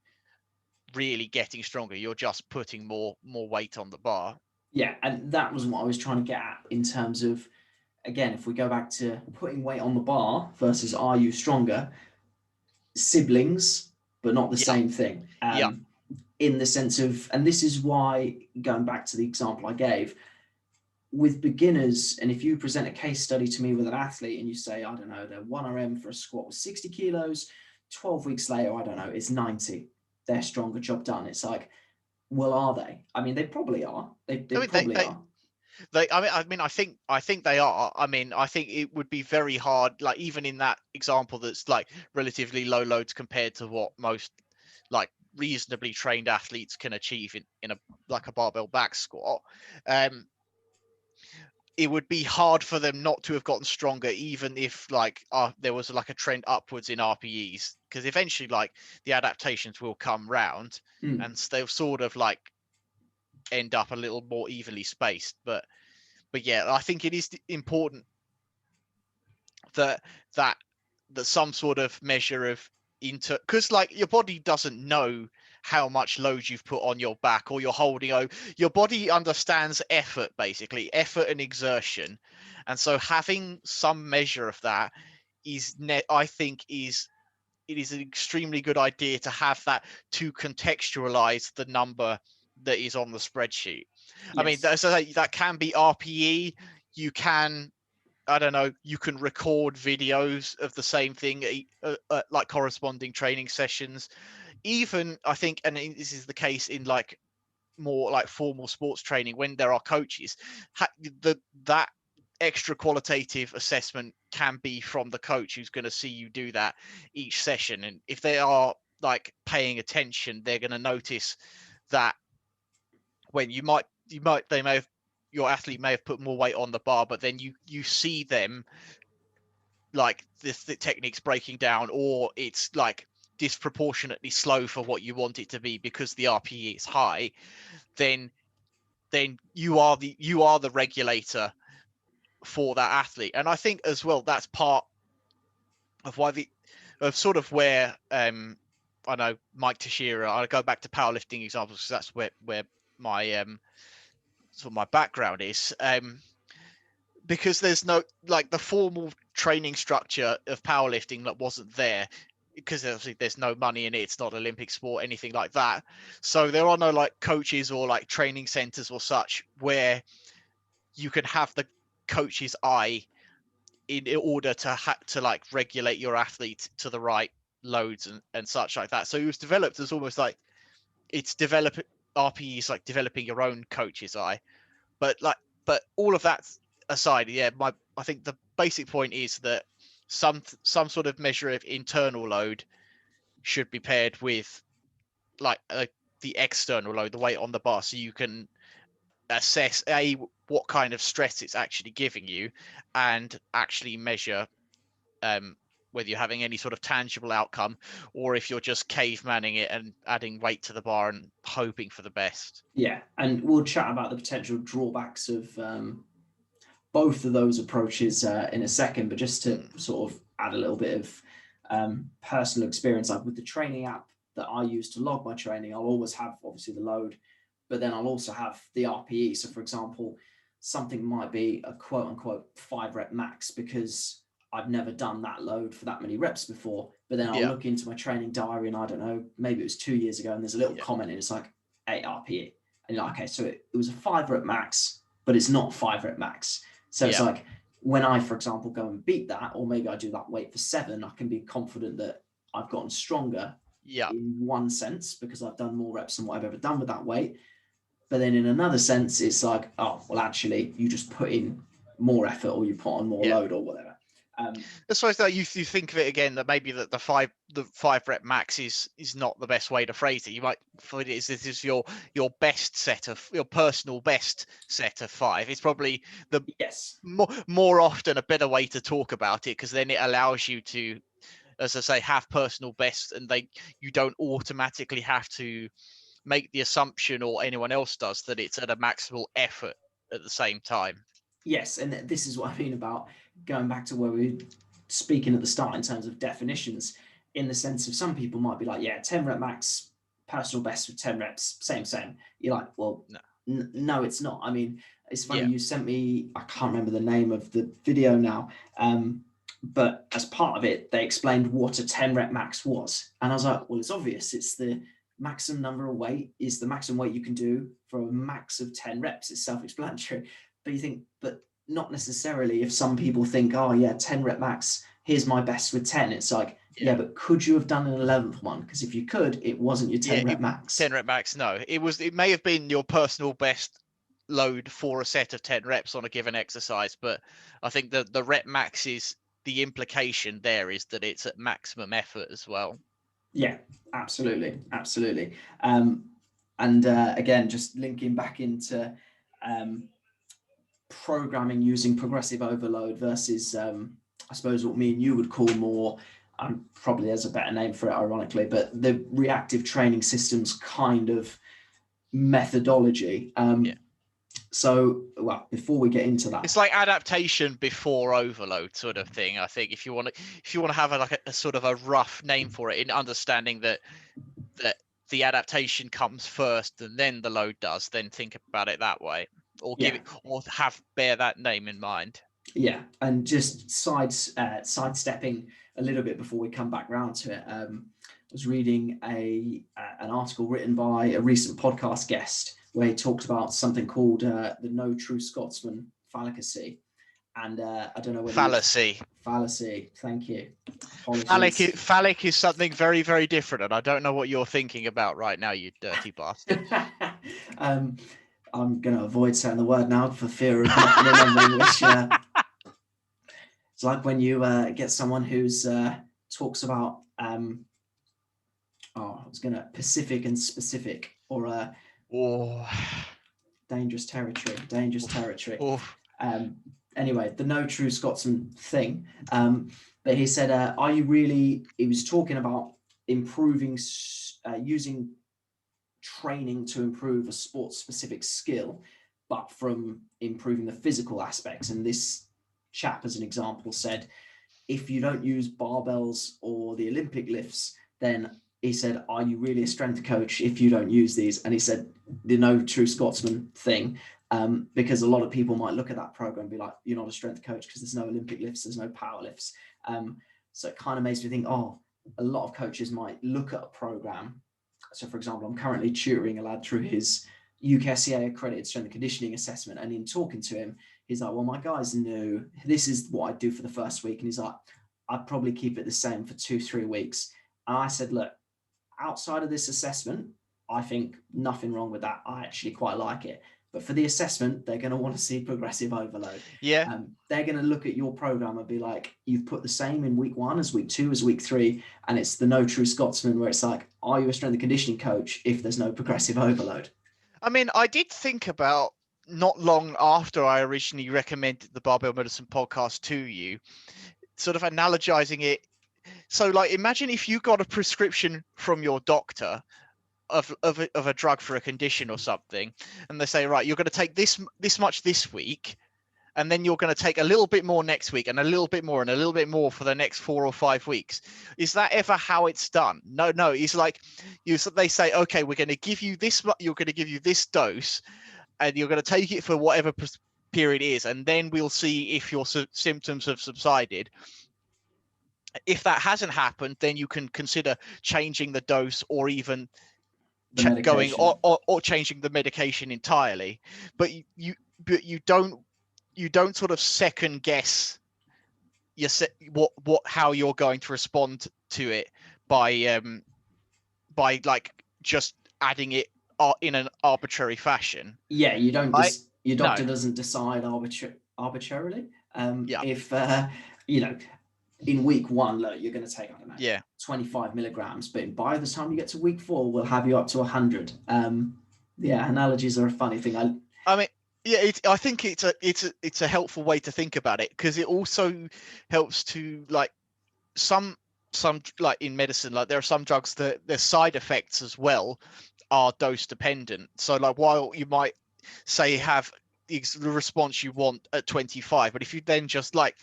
really getting stronger. You're just putting more weight on the bar. Yeah, and that was what I was trying to get at in terms of, again, if we go back to putting weight on the bar versus are you stronger, siblings, but not the same thing. In the sense of, and this is why, going back to the example I gave, with beginners, and if you present a case study to me with an athlete and you say, I don't know, their 1RM for a squat was 60 kilos, 12 weeks later, I don't know, it's 90. They're stronger, job done. It's like, well, are they? I mean, they probably are. They I mean, probably are. I think they are. I mean, I think it would be very hard, like even in that example that's like relatively low loads compared to what most like reasonably trained athletes can achieve in a like a barbell back squat. It would be hard for them not to have gotten stronger, even if like there was like a trend upwards in RPEs, because eventually like the adaptations will come round and they'll sort of like end up a little more evenly spaced. But yeah, I think it is important that that some sort of measure of because like your body doesn't know how much load you've put on your back or you're holding. Your body understands effort, basically effort and exertion, and so having some measure of that I think it is an extremely good idea to have that to contextualize the number that is on the spreadsheet. Yes. I mean, that can be RPE. You can, I don't know, you can record videos of the same thing, like corresponding training sessions. Even, I think, and this is the case in like more like formal sports training, when there are coaches, that extra qualitative assessment can be from the coach who's going to see you do that each session. And if they are like paying attention, they're going to notice that when your athlete may have put more weight on the bar, but then you see them like the technique's breaking down, or it's like disproportionately slow for what you want it to be because the RPE is high, then you are the regulator for that athlete. And I think as well that's part of why sort of where I know Mike Teixeira, I go back to powerlifting examples because that's where my sort of my background is, because there's no like the formal training structure of powerlifting that wasn't there, because obviously there's no money in it, it's not Olympic sport, anything like that. So there are no like coaches or like training centers or such where you can have the coach's eye in order to like regulate your athlete to the right loads and such like that. So it was developed as almost like it's developing RPE is like developing your own coach's eye. But all of that aside, yeah, I think the basic point is that some sort of measure of internal load should be paired with like the external load, the weight on the bar, so you can assess what kind of stress it's actually giving you, and actually measure whether you're having any sort of tangible outcome, or if you're just cavemanning it and adding weight to the bar and hoping for the best. Yeah, and we'll chat about the potential drawbacks of both of those approaches in a second, but just to sort of add a little bit of personal experience, like with the training app that I use to log my training, I'll always have obviously the load, but then I'll also have the RPE. So for example, something might be a quote unquote 5-rep max because I've never done that load for that many reps before, but then I'll look into my training diary and I don't know, maybe it was 2 years ago, and there's a little comment and it's like 8 RPE. And you're like, okay, so it was a 5-rep max, but it's not 5-rep max. So it's like when I, for example, go and beat that, or maybe I do that weight for 7, I can be confident that I've gotten stronger in one sense because I've done more reps than what I've ever done with that weight. But then in another sense, it's like, oh, well, actually, you just put in more effort or you put on more load or whatever. That's why you think of it again that maybe that the 5-rep max is not the best way to phrase it. You might find this is your best set of your personal best set of 5. It's probably the more often a better way to talk about it, because then it allows you to, as I say, have personal best, and you don't automatically have to make the assumption, or anyone else does, that it's at a maximal effort at the same time. Yes, and this is what I mean about going back to where we were speaking at the start in terms of definitions, in the sense of some people might be like, yeah, 10-rep max, personal best with 10 reps, same. You're like, well, no, it's not. I mean, it's funny, you sent me, I can't remember the name of the video now, but as part of it, they explained what a 10-rep max was. And I was like, well, it's obvious. It's the maximum number of weight is the maximum weight you can do for a max of 10 reps. It's self-explanatory. but you think, but not necessarily. If some people think, oh yeah, 10 rep max, here's my best with 10. It's like, yeah, but could you have done an 11th one? Because if you could, it wasn't your 10 rep max. 10 rep max, no. It may have been your personal best load for a set of 10 reps on a given exercise, but I think the rep max is the implication there is that it's at maximum effort as well. Yeah, absolutely. And again, just linking back into programming using progressive overload versus I suppose what me and you would call more, probably there's a better name for it ironically, but the reactive training systems kind of methodology. So, well, before we get into that, it's like adaptation before overload sort of thing. I think if you want to have a sort of a rough name for it, in understanding that the adaptation comes first and then the load does, then think about it that way, or bear that name in mind. Yeah, and just sidestepping a little bit before we come back round to it. I was reading an article written by a recent podcast guest where he talked about something called the No True Scotsman fallacy, and I don't know whether fallacy. Thank you. Apologies. Phallic is something very, very different, and I don't know what you're thinking about right now, you dirty bastard. I'm going to avoid saying the word now for fear of not remembering which. It's like when you get someone who's talks about I was going to Pacific and specific, or dangerous territory. Anyway, the No True Scotsman thing. But he said, are you really, he was talking about improving, using training to improve a sports specific skill, but from improving the physical aspects. And this chap, as an example, said, if you don't use barbells or the Olympic lifts, then he said, are you really a strength coach if you don't use these? And he said, the No True Scotsman thing, because a lot of people might look at that program and be like, you're not a strength coach because there's no Olympic lifts, there's no power lifts. So it kind of makes me think, a lot of coaches might look at a program. So for example, I'm currently tutoring a lad through his UKSCA accredited strength and conditioning assessment. And in talking to him, he's like, well, my guy's new. This is what I do for the first week. And he's like, I'd probably keep it the same for 2-3 weeks. And I said, look, outside of this assessment, I think nothing wrong with that. I actually quite like it. But for the assessment, they're going to want to see progressive overload. Yeah. They're going to look at your program and be like, you've put the same in week 1 as week 2 as week 3. And it's the No True Scotsman where it's like, are you a strength and conditioning coach if there's no progressive overload? I mean, I did think about, not long after I originally recommended the Barbell Medicine podcast to you, sort of analogizing it. So like, imagine if you got a prescription from your doctor of a drug for a condition or something, and they say, right, you're going to take this much this week, and then you're going to take a little bit more next week, and a little bit more, and a little bit more for the next 4 or 5 weeks. Is that ever how it's done? No. It's like they say, okay, we're going to give you this, you're going to give you this dose, and you're going to take it for whatever period is, and then we'll see if your symptoms have subsided. If that hasn't happened, then you can consider changing the dose, or even going or changing the medication entirely. But you don't sort of second guess how you're going to respond to it by like just adding it in an arbitrary fashion. Yeah, you don't. Your doctor doesn't decide arbitrarily. If in week 1, look, you're going to take, I don't know, 25 milligrams, but by the time you get to week 4, we'll have you up to 100. Analogies are a funny thing. I mean, yeah, I think it's a helpful way to think about it, because it also helps to, like, some like in medicine, like there are some drugs that their side effects as well are dose dependent. So like, while you might say have the response you want at 25, but if you then just like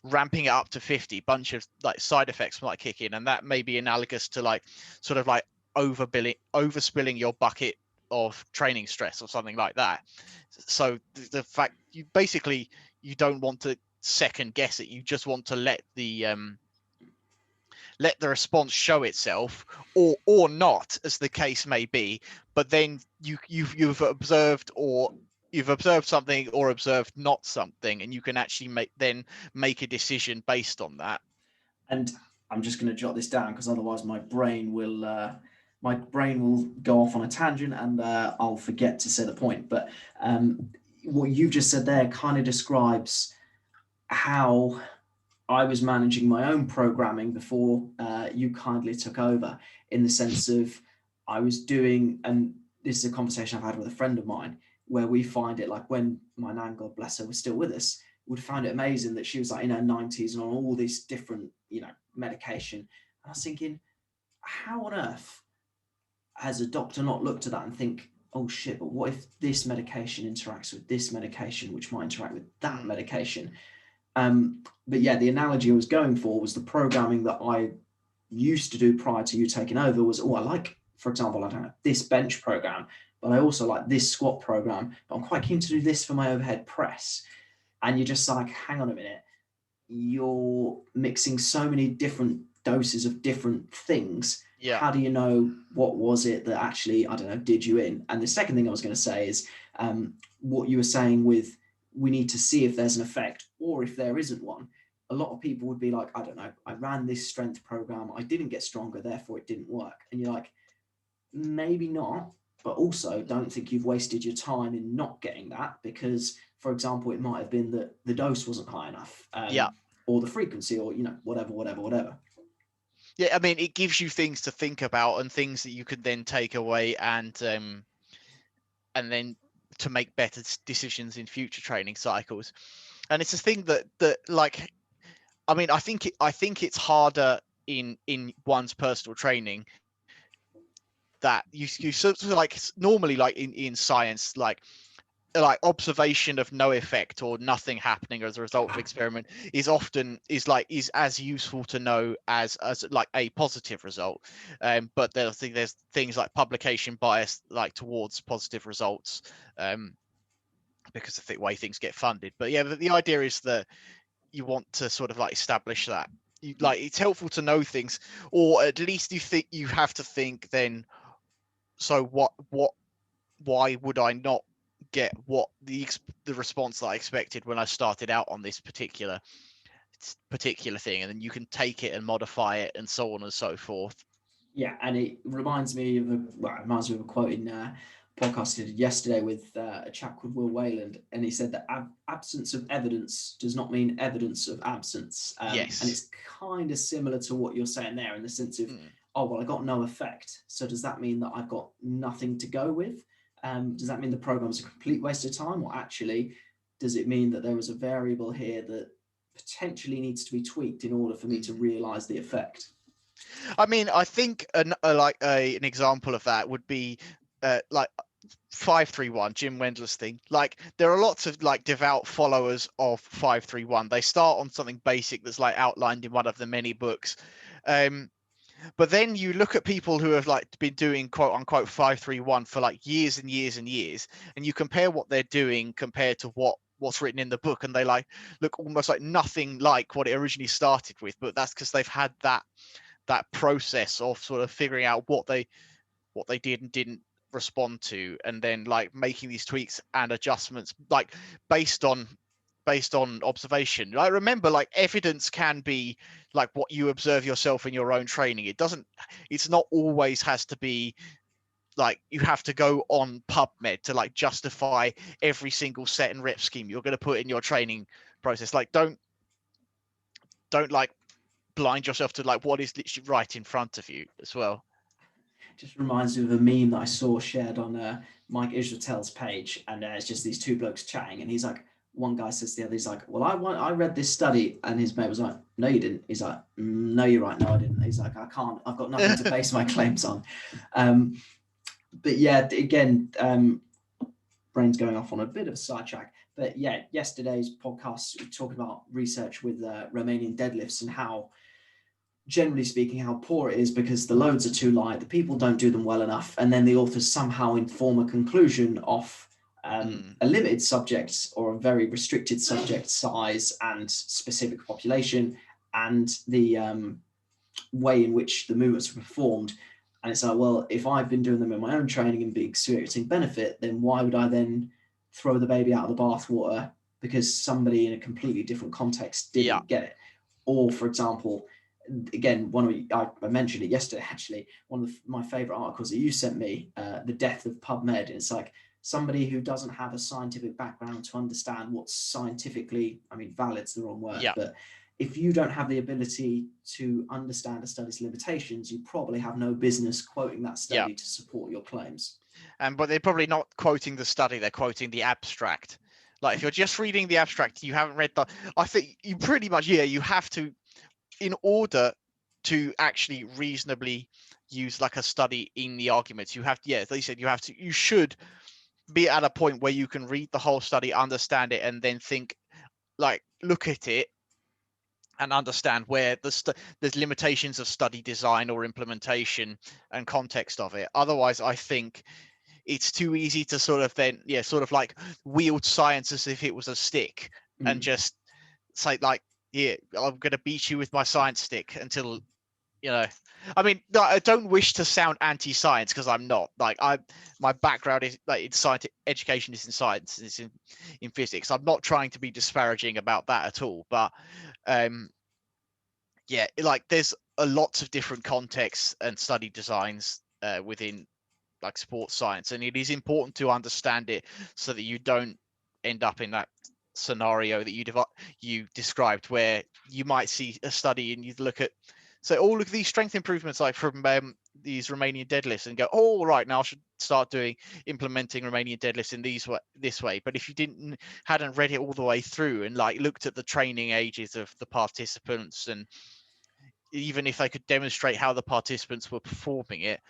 ramping it up to 50, bunch of like side effects might kick in, and that may be analogous to like sort of like overspilling your bucket of training stress or something like that. So the fact you don't want to second guess it, you just want to let the response show itself, or not, as the case may be. But then you've observed, or you've observed something or observed not something, and you can actually make a decision based on that. And I'm just going to jot this down because otherwise my brain will go off on a tangent and I'll forget to say the point. But what you've just said there kind of describes how I was managing my own programming before you kindly took over, in the sense of I was doing, and this is a conversation I've had with a friend of mine, where we find it like when my nan, God bless her, was still with us, would find it amazing that she was like in her 90s and on all this different, medication. And I was thinking, how on earth has a doctor not looked at that and think, oh shit, but what if this medication interacts with this medication, which might interact with that medication? But yeah, the analogy I was going for was the programming that I used to do prior to you taking over was, I like, for example, I don't know, this bench program, but I also like this squat program, but I'm quite keen to do this for my overhead press. And you're just like, hang on a minute, you're mixing so many different doses of different things. Yeah. How do you know what was it that actually, I don't know, did you in? And the second thing I was going to say is what you were saying with, we need to see if there's an effect or if there isn't one. A lot of people would be like, I don't know, I ran this strength program, I didn't get stronger, therefore it didn't work. And you're like, maybe not, but also don't think you've wasted your time in not getting that, because, for example, it might have been that the dose wasn't high enough, or the frequency, or whatever. Yeah, I mean, it gives you things to think about and things that you could then take away and then to make better decisions in future training cycles. And it's a thing that like, I mean, I think it's harder in one's personal training, that you sort of like normally, like in science, like observation of no effect or nothing happening as a result of experiment is as useful to know as like a positive result. But there's things like publication bias, like towards positive results, because of the way things get funded. But yeah, the idea is that you want to sort of like establish that it's helpful to know things, or at least you think you have to think then, so why would I not get what the response that I expected when I started out on this particular thing? And then you can take it and modify it and so on and so forth. Yeah, and it reminds me of a quote in a podcast I did yesterday with a chap called Will Wayland, and he said that absence of evidence does not mean evidence of absence. Yes. And it's kind of similar to what you're saying there, in the sense of, oh, well, I got no effect, so does that mean that I've got nothing to go with? Does that mean the program is a complete waste of time, or actually does it mean that there was a variable here that potentially needs to be tweaked in order for me to realize the effect? I mean, I think an example of that would be like 5-3-1, Jim Wendler's thing. Like, there are lots of like devout followers of 5-3-1. They start on something basic that's like outlined in one of the many books. But then you look at people who have like been doing quote unquote 5-3-1 for like years and years and years, and you compare what they're doing compared to what's written in the book, and they like look almost like nothing like what it originally started with. But that's because they've had that process of sort of figuring out what they did and didn't respond to, and then like making these tweaks and adjustments like based on observation. Like, remember, like, evidence can be like what you observe yourself in your own training. It's not always has to be like you have to go on PubMed to like justify every single set and rep scheme you're going to put in your training process. Like, don't like blind yourself to like what is literally right in front of you as well. Just reminds me of a meme that I saw shared on Mike Israel's page, and it's just these two blokes chatting, and he's like, one guy says to the other, he's like, well, I read this study, and his mate was like, no, you didn't. He's like, no, you're right, no, I didn't. He's like, I've got nothing to base my claims on. But yeah, again, brain's going off on a bit of a sidetrack. But yeah, yesterday's podcast, we talking about research with Romanian deadlifts and how, generally speaking, how poor it is because the loads are too light, the people don't do them well enough, and then the authors somehow inform a conclusion off a limited subject or a very restricted subject size and specific population, and the way in which the movements are performed. And it's like, well, if I've been doing them in my own training and be experiencing benefit, then why would I then throw the baby out of the bathwater because somebody in a completely different context didn't get it. Or, for example, again, I mentioned it yesterday, actually, one of my favorite articles that you sent me, The Death of PubMed. It's like somebody who doesn't have a scientific background to understand what's scientifically, I mean, valid's the wrong word, but if you don't have the ability to understand a study's limitations, you probably have no business quoting that study to support your claims. But they're probably not quoting the study, they're quoting the abstract. Like if you're just reading the abstract, you haven't read I think you pretty much, you have to, in order to actually reasonably use like a study in the arguments, you have to, as they said, you should be at a point where you can read the whole study, understand it, and then think, like, look at it and understand where there's limitations of study design or implementation and context of it. Otherwise, I think it's too easy to sort of then, sort of like wield science as if it was a stick and just say like, I'm going to beat you with my science stick until, I mean, I don't wish to sound anti-science because I'm not. Like, my background is like in science education, is in science, it's in physics. I'm not trying to be disparaging about that at all, but like there's a lots of different contexts and study designs within like sports science, and it is important to understand it so that you don't end up in that scenario that you described, where you might see a study and you look at all of these strength improvements like from these Romanian deadlifts and go, oh right, now I should start implementing Romanian deadlifts in this way. But if you hadn't read it all the way through and like looked at the training ages of the participants, and even if they could demonstrate how the participants were performing it,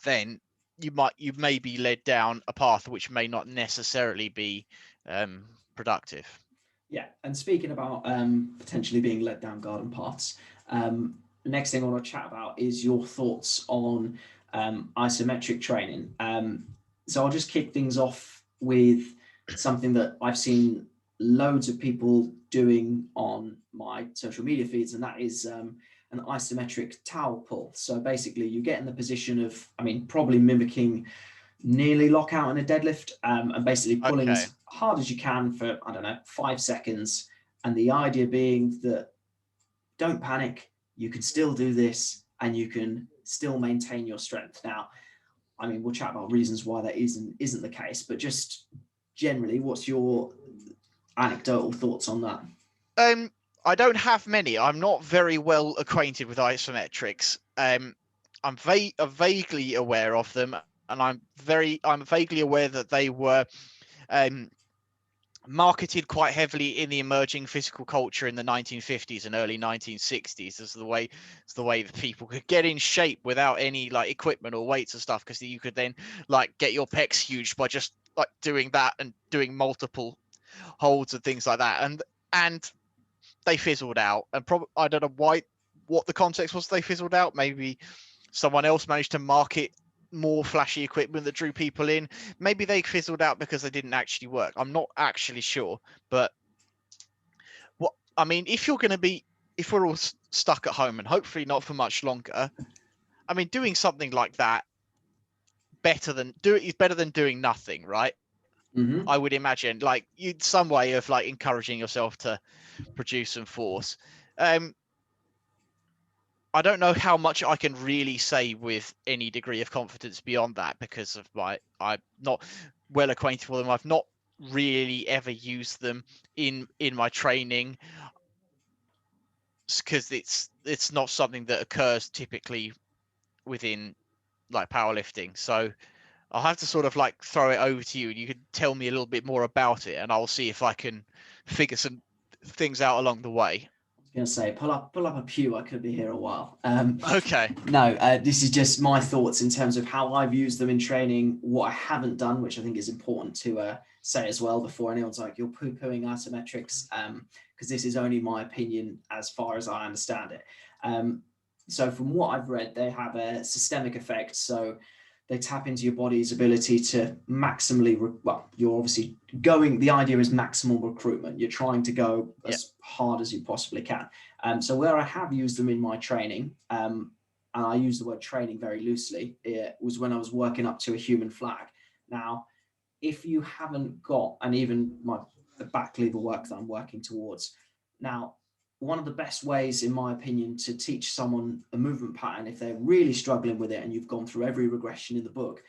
then you may be led down a path which may not necessarily be productive. Yeah, and speaking about potentially being led down garden paths, the next thing I want to chat about is your thoughts on isometric training. So I'll just kick things off with something that I've seen loads of people doing on my social media feeds, and that is an isometric towel pull. So basically you get in the position of, I mean, probably mimicking nearly lockout in a deadlift, and basically pulling as hard as you can for, I don't know, 5 seconds. And the idea being that don't panic, you can still do this and you can still maintain your strength. Now, I mean, we'll chat about reasons why that isn't the case, but just generally, what's your anecdotal thoughts on that? I don't have many. I'm not very well acquainted with isometrics. I'm vaguely aware of them, and I'm vaguely aware that they were marketed quite heavily in the emerging physical culture in the 1950s and early 1960s as the way that people could get in shape without any like equipment or weights and stuff, because you could then like get your pecs huge by just like doing that and doing multiple holds and things like that, and they fizzled out. And I don't know what the context was they fizzled out. Maybe someone else managed to market more flashy equipment that drew people in. Maybe they fizzled out because they didn't actually work. I'm not actually sure. But I mean, if we're all stuck at home, and hopefully not for much longer, I mean, doing something like that is better than doing nothing, right? Mm-hmm. I would imagine, like, some way of like encouraging yourself to produce some force. I don't know how much I can really say with any degree of confidence beyond that, because of I'm not well acquainted with them. I've not really ever used them in my training, because it's not something that occurs typically within like powerlifting. So I'll have to sort of like throw it over to you, and you can tell me a little bit more about it, and I'll see if I can figure some things out along the way. Gonna say, pull up a pew. I could be here a while. Okay. No, this is just my thoughts in terms of how I've used them in training. What I haven't done, which I think is important to say as well, before anyone's like, you're poo-pooing isometrics, because this is only my opinion as far as I understand it. So from what I've read, they have a systemic effect. So they tap into your body's ability to maximally, you're obviously going, the idea is maximal recruitment. You're trying to go as hard as you possibly can. So where I have used them in my training, and I use the word training very loosely, it was when I was working up to a human flag. Now, if you haven't got, and even the back lever work that I'm working towards now, one of the best ways, in my opinion, to teach someone a movement pattern, if they're really struggling with it and you've gone through every regression in the book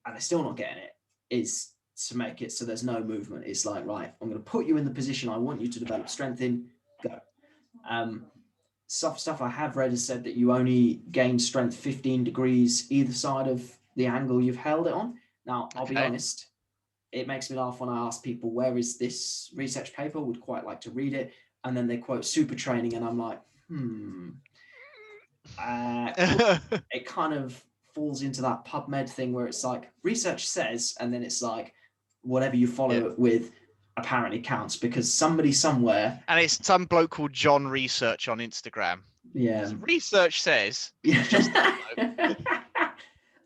and they're still not getting it, is to make it so there's no movement. It's like, right, I'm going to put you in the position I want you to develop strength in, go. Stuff I have read has said that you only gain strength 15 degrees either side of the angle you've held it on. Now, I'll be honest, it makes me laugh when I ask people, where is this research paper? Would quite like to read it. And then they quote super training, and I'm like, it kind of falls into that PubMed thing where it's like research says, and then it's like whatever you follow it with apparently counts, because somebody somewhere, and it's some bloke called John Research on Instagram. So research says.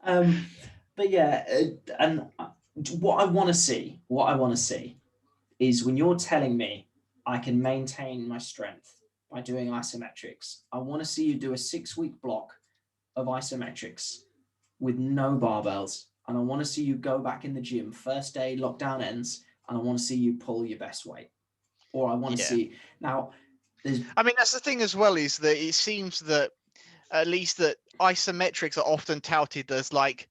But yeah, and what I want to see is when you're telling me I can maintain my strength by doing isometrics, I want to see you do a 6-week block of isometrics with no barbells. And I want to see you go back in the gym, first day lockdown ends, and I want to see you pull your best weight. Or I want to see, now, I mean, that's the thing as well, is that it seems that at least that isometrics are often touted as like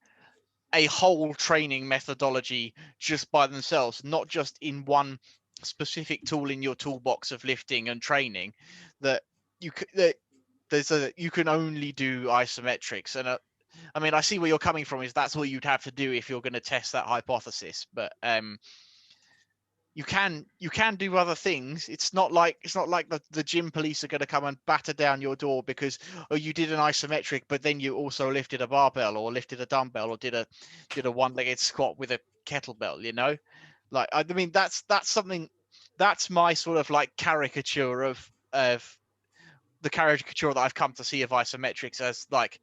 a whole training methodology just by themselves, not just in one specific tool in your toolbox of lifting and training, that you can only do isometrics. And I mean, I see where you're coming from, is that's what you'd have to do if you're going to test that hypothesis, but you can do other things. It's not like the gym police are going to come and batter down your door because you did an isometric, but then you also lifted a barbell or lifted a dumbbell or did a one-legged squat with a kettlebell. Like, I mean, that's something, that's my sort of like caricature of the caricature that I've come to see of isometrics as, like,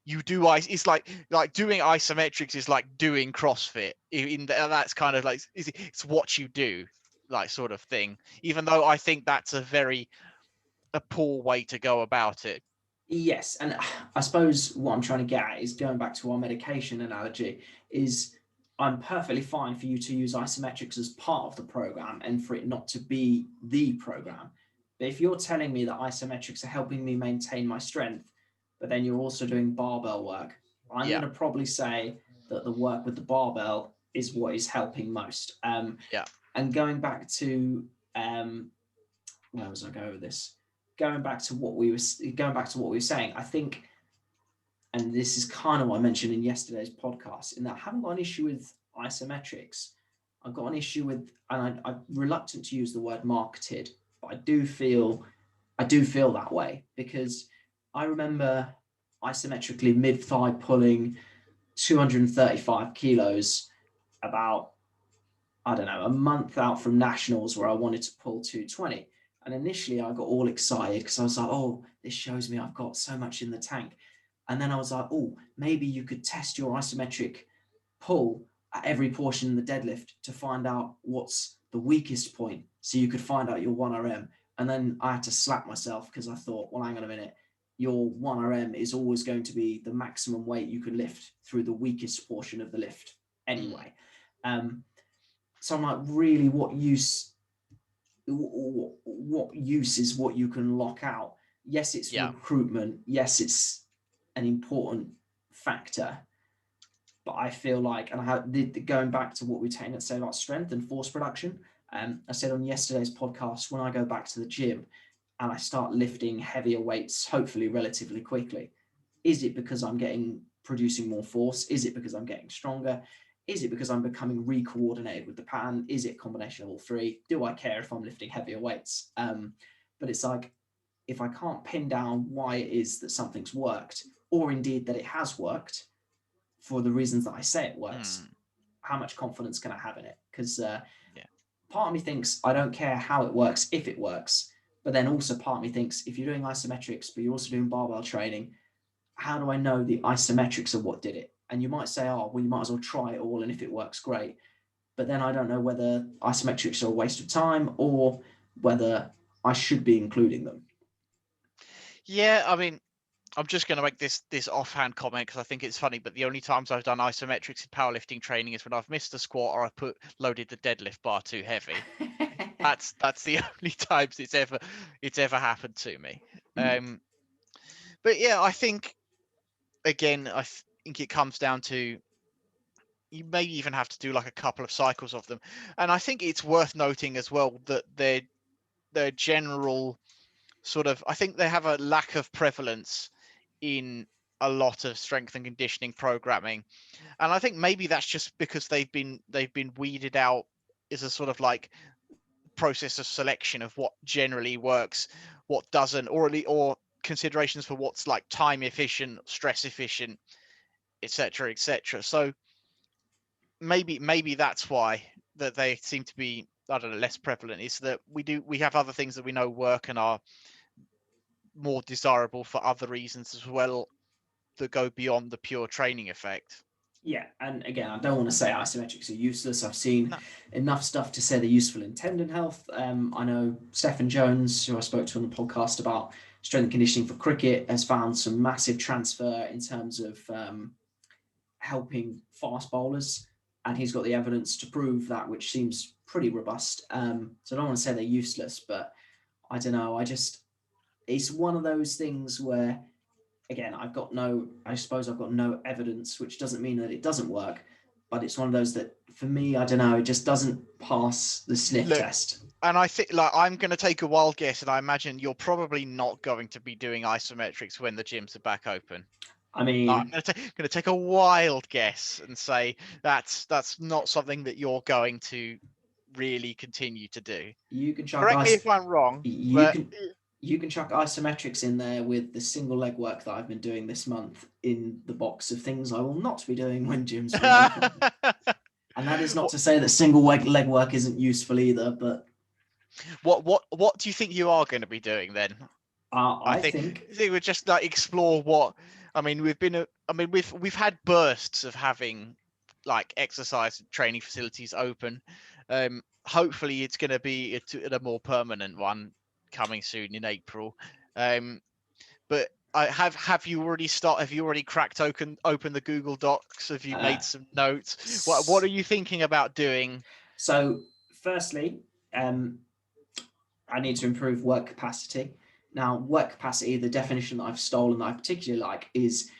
you do it's like doing isometrics is like doing CrossFit. That's kind of like, it's what you do, like, sort of thing, even though I think that's a poor way to go about it. Yes, and I suppose what I'm trying to get at is, going back to our medication analogy, is I'm perfectly fine for you to use isometrics as part of the program and for it not to be the program. But if you're telling me that isometrics are helping me maintain my strength, but then you're also doing barbell work, I'm going to probably say that the work with the barbell is what is helping most. And going back to where was I going with this? Going back to what we were saying, I think, and this is kind of what I mentioned in yesterday's podcast, in that I haven't got an issue with isometrics. I've got an issue with, and I'm reluctant to use the word marketed, but I do feel that way, because I remember isometrically mid-thigh pulling 235 kilos about, I don't know, a month out from nationals where I wanted to pull 220. And initially I got all excited because I was like, oh, this shows me I've got so much in the tank. And then I was like, oh, maybe you could test your isometric pull at every portion in the deadlift to find out what's the weakest point, so you could find out your 1RM. And then I had to slap myself because I thought, well, hang on a minute, your 1RM is always going to be the maximum weight you can lift through the weakest portion of the lift anyway. So I'm like, really, what use is what you can lock out? Yes, it's recruitment. Yes, it's an important factor. But I feel like, and I have going back to what we tend to say about strength and force production. I said on yesterday's podcast, when I go back to the gym and I start lifting heavier weights, hopefully relatively quickly, is it because I'm producing more force? Is it because I'm getting stronger? Is it because I'm becoming re-coordinated with the pattern? Is it a combination of all three? Do I care if I'm lifting heavier weights? But it's like, if I can't pin down why it is that something's worked, or indeed that it has worked for the reasons that I say it works, how much confidence can I have in it? Because part of me thinks I don't care how it works if it works, but then also part of me thinks, if you're doing isometrics but you're also doing barbell training, how do I know the isometrics are what did it? And you might say, oh, well, you might as well try it all, and if it works, great. But then I don't know whether isometrics are a waste of time or whether I should be including them. Yeah, I mean, I'm just going to make this offhand comment because I think it's funny, but the only times I've done isometrics in powerlifting training is when I've missed a squat or I've loaded the deadlift bar too heavy. That's the only times it's ever happened to me. But yeah, I think again, I think it comes down to you may even have to do like a couple of cycles of them, and I think it's worth noting as well that their general sort of, I think they have a lack of prevalence in a lot of strength and conditioning programming, and I think maybe that's just because they've been weeded out as a sort of like process of selection of what generally works, what doesn't, or considerations for what's like time efficient, stress efficient, etc., etc. So maybe that's why that they seem to be, I don't know, less prevalent, is that we have other things that we know work and are more desirable for other reasons as well, that go beyond the pure training effect. Yeah, and again, I don't want to say isometrics are useless. I've seen No. enough stuff to say they're useful in tendon health. I know Stephen Jones, who I spoke to on the podcast about strength and conditioning for cricket, has found some massive transfer in terms of helping fast bowlers, and he's got the evidence to prove that, which seems pretty robust. So I don't want to say they're useless, but I don't know. It's one of those things where, again, I suppose I've got no evidence, which doesn't mean that it doesn't work, but it's one of those that for me, I don't know, it just doesn't pass the sniff Look, test. and I think, like, I'm going to take a wild guess, and I imagine you're probably not going to be doing isometrics when the gyms are back open. I I'm mean, going to take a wild guess and say that's not something that you're going to really continue to do. you can chuck Correct me if I'm wrong, you but can you can chuck isometrics in there with the single leg work that I've been doing this month in the box of things I will not be doing when gyms reopen. And that is not to say that single leg work isn't useful either, but what do you think you are going to be doing then? I I think think we just like explore what, I mean, we've had bursts of having like exercise and training facilities open. Hopefully it's going to be a more permanent one coming soon in April. But have you already cracked open the Google Docs? Have you uh, made some notes? What are you thinking about doing? so. Firstly, I need to improve work capacity. Now, work capacity, the definition that I've stolen that I particularly like is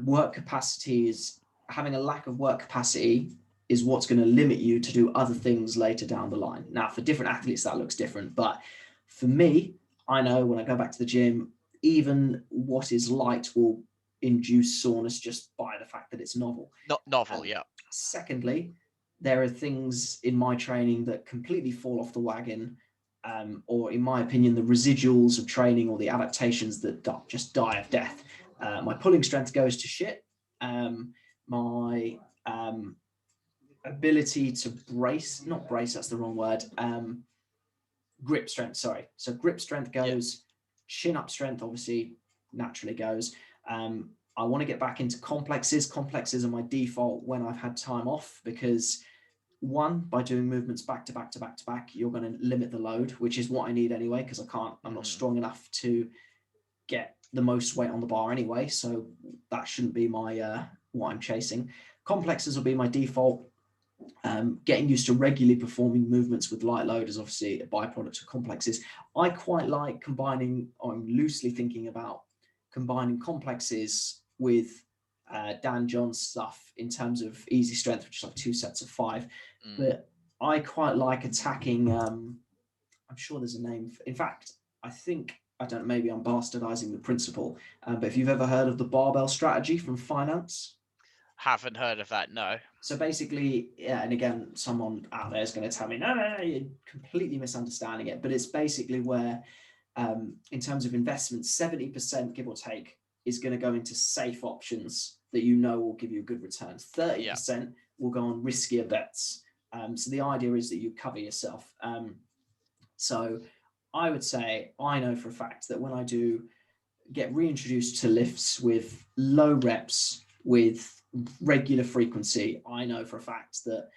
work capacity is having a lack of work capacity is what's going to limit you to do other things later down the line. Now, for different athletes, that looks different. But for me, I know when I go back to the gym, even what is light will induce soreness just by the fact that it's novel. Not novel, yeah. Secondly, there are things in my training that completely fall off the wagon, or in my opinion, the residuals of training or the adaptations that just die of death. My pulling strength goes to shit. My ability to not brace, that's the wrong word. Grip strength, sorry. So grip strength goes, chin up strength obviously naturally goes. I want to get back into complexes. Complexes are my default when I've had time off, because one, by doing movements back to back to back to back, you're going to limit the load, which is what I need anyway, because I'm not strong enough to get the most weight on the bar anyway. So that shouldn't be my what I'm chasing. Complexes will be my default. Getting used to regularly performing movements with light load is obviously a byproduct of complexes. I quite like combining, I'm loosely thinking about combining complexes with Dan John's stuff in terms of easy strength, which is like 2 sets of 5. But I quite like attacking, I'm sure there's a name. In fact, maybe I'm bastardizing the principle, but if you've ever heard of the barbell strategy from finance. Haven't heard of that, no. So basically, yeah, and again, someone out there is going to tell me, no, you're completely misunderstanding it. But it's basically where, in terms of investment, 70%, give or take, is going to go into safe options that you know will give you a good return. 30% will go on riskier bets. So the idea is that you cover yourself. So I would say, I know for a fact that when I do get reintroduced to lifts with low reps, with regular frequency, I know for a fact that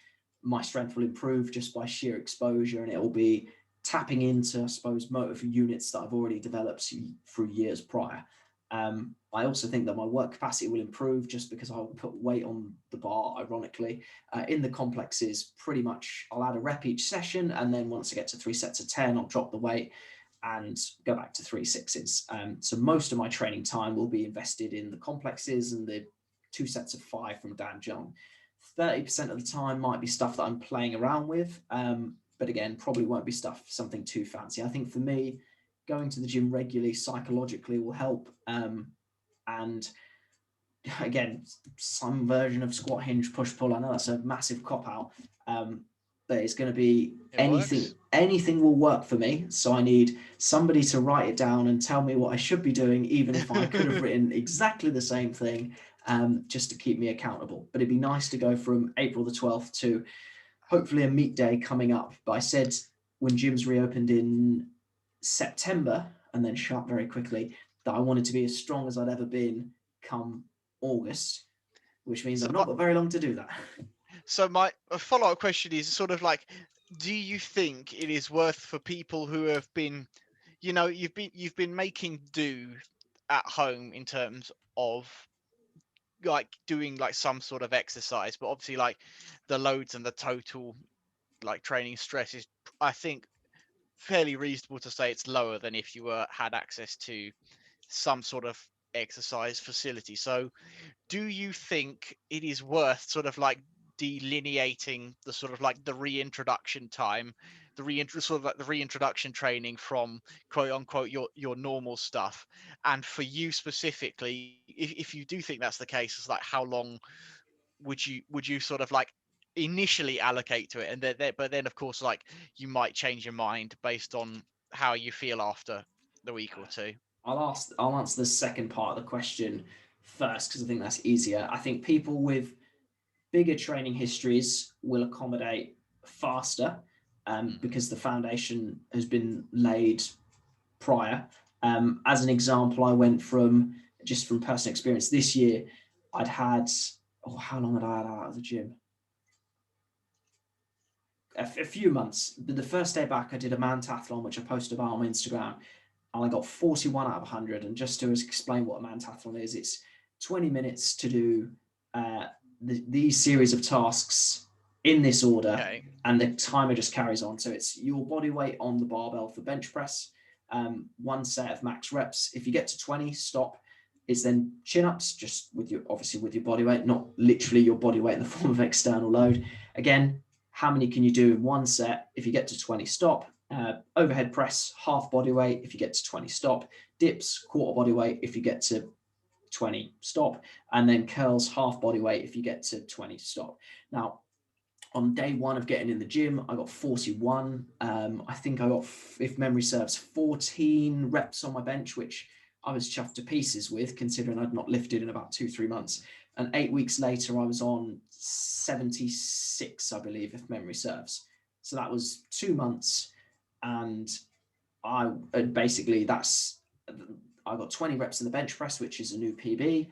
my strength will improve just by sheer exposure, and it will be tapping into, I suppose, motor units that I've already developed through years prior. I also think that my work capacity will improve just because I'll put weight on the bar, ironically. In the complexes, pretty much I'll add a rep each session, and then once I get to 3 sets of 10, I'll drop the weight and go back to 3 6s. So most of my training time will be invested in the complexes and the 2 sets of 5 from Dan John. 30% of the time might be stuff that I'm playing around with, but again, probably won't be something too fancy. I think for me, going to the gym regularly psychologically will help. And again, some version of squat, hinge, push, pull. I know that's a massive cop out, but it's going to be It works. anything will work for me. So I need somebody to write it down and tell me what I should be doing, even if I could have written exactly the same thing, just to keep me accountable. But it'd be nice to go from April the 12th to hopefully a meet day coming up. But I said when gyms reopened in September and then shut very quickly, that I wanted to be as strong as I'd ever been come August, which means So I've my, not got very long to do that. so my follow-up question is sort of like, do you think it is worth for people who have been, you've been making do at home in terms of like doing like some sort of exercise, but obviously like the loads and the total like training stress is, I think, fairly reasonable to say it's lower than if you had access to some sort of exercise facility. So do you think it is worth sort of like delineating the sort of like the reintroduction time, sort of like the reintroduction training from quote unquote your normal stuff? And for you specifically, if you do think that's the case, it's like how long would you sort of like initially allocate to it, and then but then of course like you might change your mind based on how you feel after the week or two. I'll answer the second part of the question first because I think that's easier. I think people with bigger training histories will accommodate faster because the foundation has been laid prior. As an example, I went from personal experience this year, I'd had, how long had I had out of the gym? A few months. But the first day back, I did a mantathlon, which I posted about on my Instagram, and I got 41 out of 100. And just to explain what a mantathlon is, it's 20 minutes to do these series of tasks in this order, Okay. and the timer just carries on. So it's your body weight on the barbell for bench press, one set of max reps. If you get to 20, stop. It's then chin-ups, just with your body weight, not literally your body weight in the form of external load. Again, how many can you do in one set? If you get to 20, stop. Overhead press, half body weight. If you get to 20, stop. Dips, quarter body weight. If you get to 20, stop. And then curls, half body weight. If you get to 20, stop. Now, on day one of getting in the gym, I got 41. I think I got, if memory serves, 14 reps on my bench, which I was chuffed to pieces with, considering I'd not lifted in about 2-3 months. And 8 weeks later, I was on 76, I believe, if memory serves. So that was 2 months. And I basically, I got 20 reps in the bench press, which is a new PB.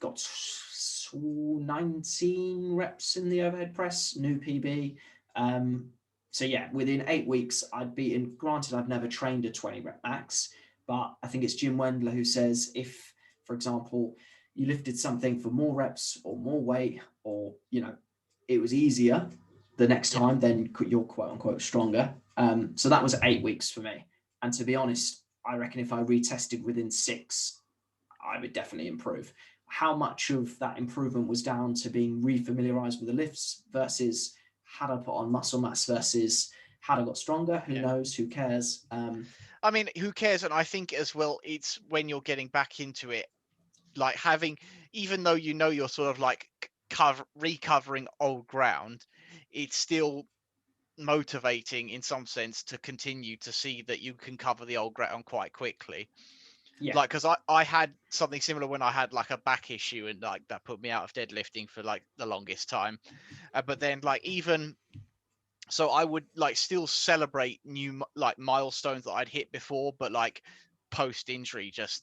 Got 19 reps in the overhead press, new PB. So yeah, within 8 weeks, I'd beaten, granted, I've never trained a 20 rep max, but I think it's Jim Wendler who says if, for example, you lifted something for more reps or more weight, or, it was easier the next Yeah. time, then you're quote unquote stronger. So that was 8 weeks for me. And to be honest, I reckon if I retested within 6, I would definitely improve. How much of that improvement was down to being refamiliarized with the lifts versus had I put on muscle mass versus had I got stronger? Who knows? Who cares? I mean, who cares? And I think as well, it's when you're getting back into it, like having, even though you're sort of like recovering old ground, it's still motivating in some sense to continue to see that you can cover the old ground quite quickly. Yeah. Like, because I had something similar when I had like a back issue, and like that put me out of deadlifting for like the longest time. But then like even so, I would like still celebrate new like milestones that I'd hit before, but like post injury, just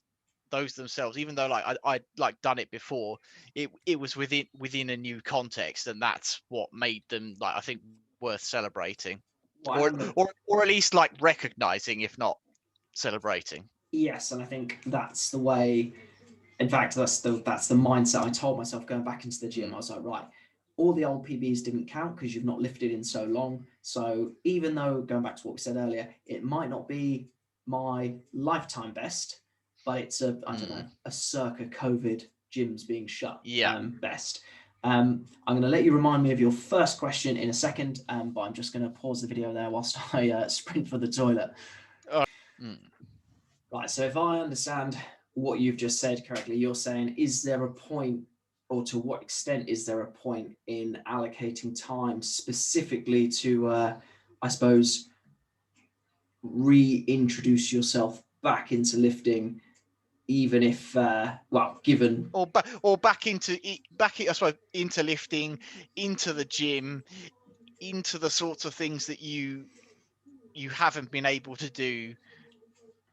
those themselves, even though like I'd like done it before, it was within a new context, and that's what made them, like, I think, worth celebrating, Well, I or remember or at least like recognizing, if not celebrating. Yes, and I think that's the way. In fact, that's the mindset I told myself going back into the gym. I was like, right, all the old PBs didn't count because you've not lifted in so long. So even though, going back to what we said earlier, it might not be my lifetime best, but it's I don't know, a circa COVID gyms being shut best. I'm going to let you remind me of your first question in a second, but I'm just going to pause the video there whilst I sprint for the toilet. Right, so if I understand what you've just said correctly, you're saying, is there a point, or to what extent is there a point in allocating time specifically to, I suppose, reintroduce yourself back into lifting, even if, given... Or back into, I suppose, into lifting, into the gym, into the sorts of things that you haven't been able to do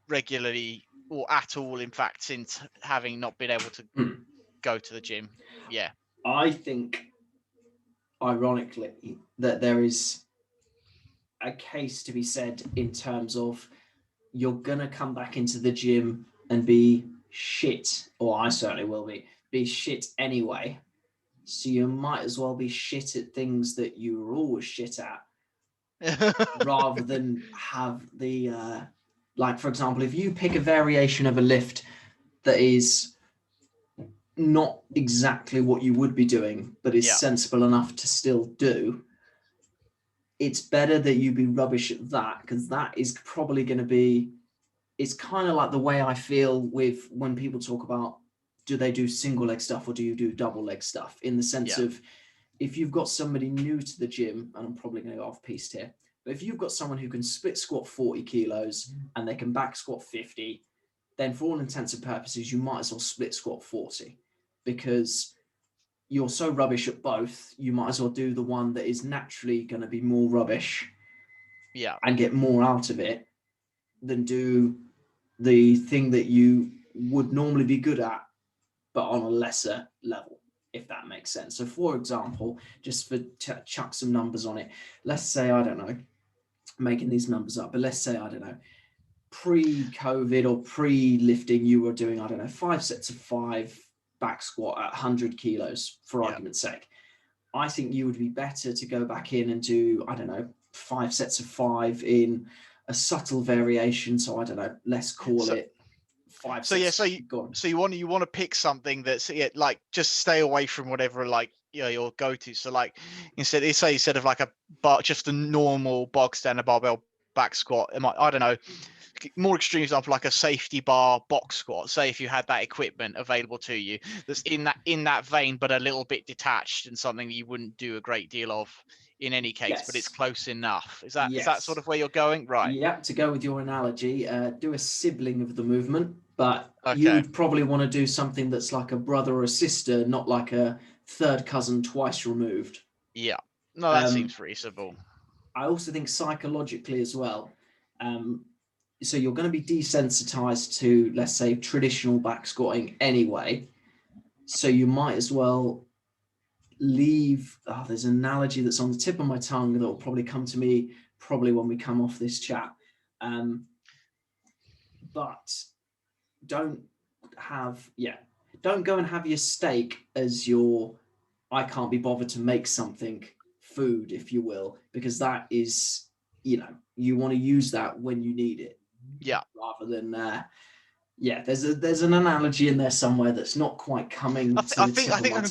regularly or at all, in fact, since having not been able to go to the gym. Yeah. I think, ironically, that there is a case to be said in terms of you're going to come back into the gym and be shit, or I certainly will be shit anyway. So you might as well be shit at things that you were always shit at, rather than have the, like, for example, if you pick a variation of a lift that is not exactly what you would be doing, but is sensible enough to still do, it's better that you be rubbish at that, because that is probably going to be, it's kind of like the way I feel with when people talk about, do they do single leg stuff or do you do double leg stuff? In the sense of, if you've got somebody new to the gym, and I'm probably going to go off piste here, but if you've got someone who can split squat 40 kilos and they can back squat 50, then for all intents and purposes, you might as well split squat 40, because you're so rubbish at both, you might as well do the one that is naturally going to be more rubbish and get more out of it than do the thing that you would normally be good at, but on a lesser level, if that makes sense. So for example, just for chuck some numbers on it, let's say, I don't know, making these numbers up, but let's say, I don't know, pre-COVID or pre-lifting, you were doing, I don't know, 5 sets of 5 back squat at 100 kilos, for argument's sake. I think you would be better to go back in and do, I don't know, 5 sets of 5 in a subtle variation. So I don't know, let's call it 5 sets. So you want to pick something that's like, just stay away from whatever, like, your go-to. So like, instead of like just a normal bog standard barbell back squat, I don't know, more extreme example, like a safety bar box squat. Say if you had that equipment available to you that's in that vein, but a little bit detached, and something that you wouldn't do a great deal of in any case, but it's close enough. Is that sort of where you're going? Right. Yeah, to go with your analogy, do a sibling of the movement, but you would probably want to do something that's like a brother or a sister, not like a third cousin twice removed. Yeah. No, that seems reasonable. I also think psychologically as well. So you're going to be desensitized to, let's say, traditional back squatting anyway. So you might as well leave. There's an analogy that's on the tip of my tongue that will probably come to me probably when we come off this chat. But don't go and have your steak as your, I can't be bothered to make something food, if you will, because that is, you want to use that when you need it. Yeah. Rather than, there's an analogy in there somewhere that's not quite coming. I think I can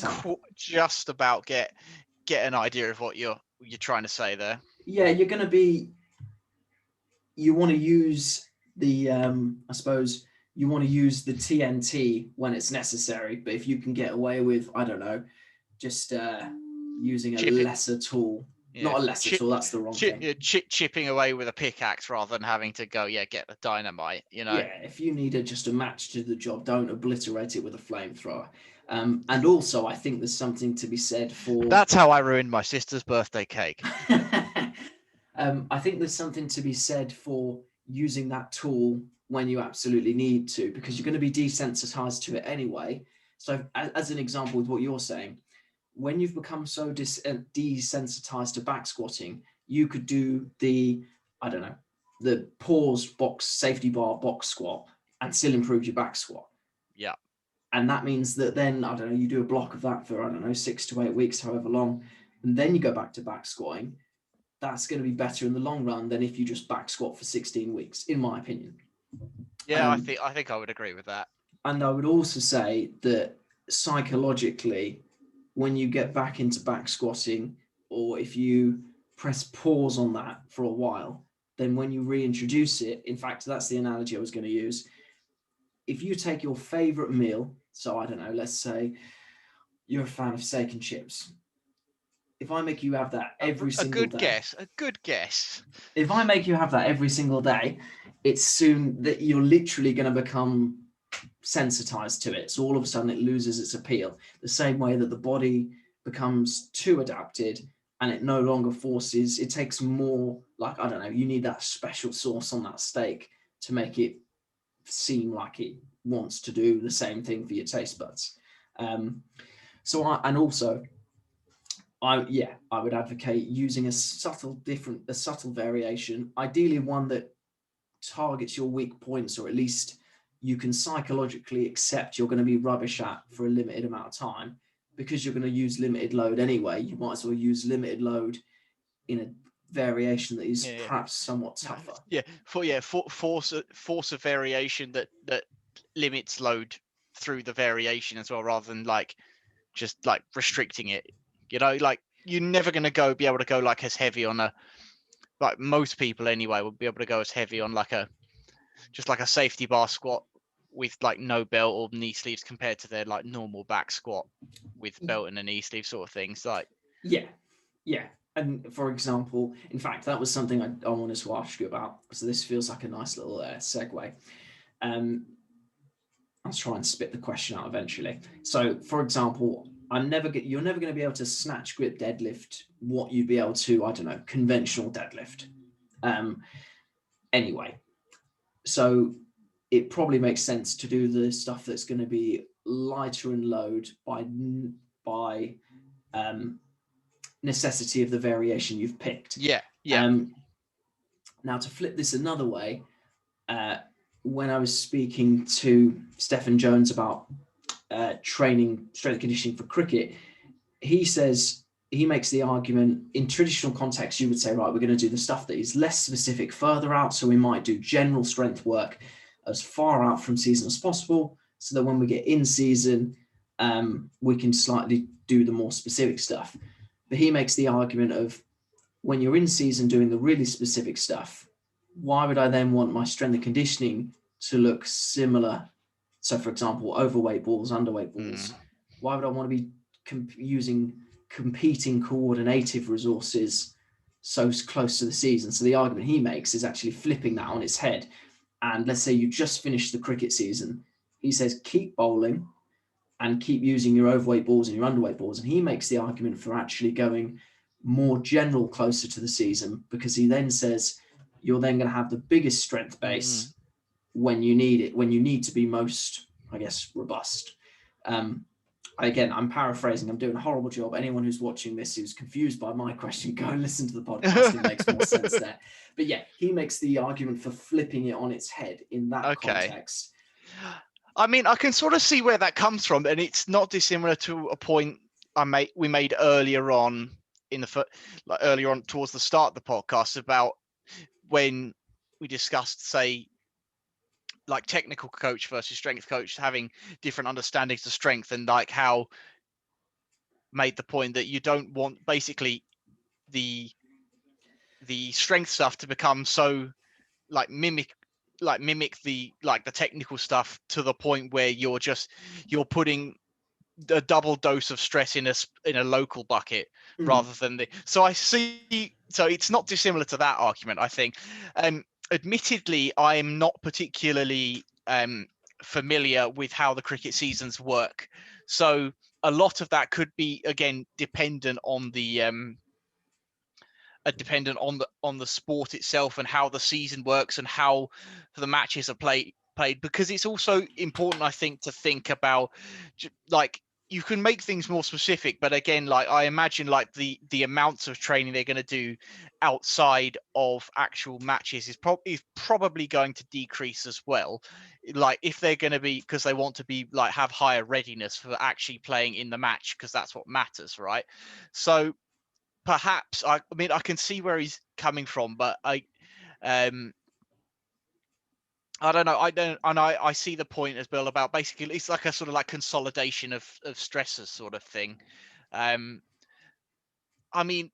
just about get an idea of what you're trying to say there. Yeah, you're going to be. You want to use the, I suppose you want to use the TNT when it's necessary, but if you can get away with, I don't know, just using a lesser tool. Not a lesser tool, that's the wrong thing. Chipping away with a pickaxe rather than having to go, get the dynamite, Yeah, if you need just a match to the job, don't obliterate it with a flamethrower. And also, I think there's something to be said for... That's how I ruined my sister's birthday cake. I think there's something to be said for using that tool when you absolutely need to, because you're going to be desensitized to it anyway. So as an example with what you're saying, when you've become so desensitized to back squatting, you could do the, I don't know, the paused box safety bar box squat and still improve your back squat. Yeah. And that means that then, I don't know, you do a block of that for, 6 to 8 weeks, however long, and then you go back to back squatting. That's going to be better in the long run than if you just back squat for 16 weeks, in my opinion. Yeah, I think I would agree with that. And I would also say that psychologically, when you get back into back squatting, or if you press pause on that for a while, then when you reintroduce it, in fact, that's the analogy I was going to use. If you take your favorite meal, so I don't know, let's say you're a fan of steak and chips. If I make you have that every single day, a good guess. If I make you have that every single day, it's soon that you're literally going to become sensitized to it. So all of a sudden it loses its appeal. The same way that the body becomes too adapted and it no longer forces, it takes more, like, I don't know, you need that special sauce on that steak to make it seem like it wants to do the same thing for your taste buds. I would advocate using a subtle variation, ideally one that targets your weak points, or at least you can psychologically accept you're going to be rubbish at for a limited amount of time, because you're going to use limited load anyway. You might as well use limited load in a variation that is perhaps somewhat tougher. Force a variation that limits load through the variation as well, rather than just restricting it. You're never going to be able to go as heavy on a, most people anyway would be able to go as heavy on a safety bar squat with no belt or knee sleeves compared to their normal back squat with belt and a knee sleeve sort of things. Yeah. And for example, in fact, that was something I wanted to ask you about. So this feels like a nice little segue. I'll try and spit the question out eventually. So, for example, you're never going to be able to snatch grip deadlift what you'd be able to, I don't know, conventional deadlift. Anyway, so it probably makes sense to do the stuff that's going to be lighter in load by necessity of the variation you've picked. Yeah. Now, to flip this another way, when I was speaking to Stephen Jones about training strength conditioning for cricket, he makes the argument, in traditional context, you would say, right, we're going to do the stuff that is less specific further out. So we might do general strength work as far out from season as possible, so that when we get in season, we can slightly do the more specific stuff. But he makes the argument of, when you're in season doing the really specific stuff, why would I then want my strength and conditioning to look similar? So, for example, overweight balls, underweight balls. Why would I want to be using competing coordinative resources so close to the season? So the argument he makes is actually flipping that on its head. And let's say you just finished the cricket season. He says, keep bowling and keep using your overweight balls and your underweight balls. And he makes the argument for actually going more general closer to the season, because he then says you're then going to have the biggest strength base when you need it, when you need to be most, I guess, robust. Again, I'm paraphrasing. I'm doing a horrible job. Anyone who's watching this who's confused by my question, go and listen to the podcast. It makes more sense there. But yeah, he makes the argument for flipping it on its head in that context. I mean, I can sort of see where that comes from, and it's not dissimilar to a point we made earlier on earlier on towards the start of the podcast, about when we discussed, say, technical coach versus strength coach having different understandings of strength, and how made the point that you don't want basically the strength stuff to become so mimic the the technical stuff to the point where you're putting a double dose of stress in a local bucket rather than so it's not dissimilar to that argument, I think. Admittedly, I'm not particularly familiar with how the cricket seasons work, so a lot of that could be, again, dependent on the sport itself and how the season works and how the matches are played, because it's also important, I think, to think about you can make things more specific, but again, like I imagine like the amounts of training they're going to do outside of actual matches is probably going to decrease as well. Like if they're going to be, because they want to be like have higher readiness for actually playing in the match, because that's what matters, right? So perhaps I mean I can see where he's coming from, but I don't know. I see the point as Bill about basically it's like a sort of like consolidation of stressors sort of thing. I mean,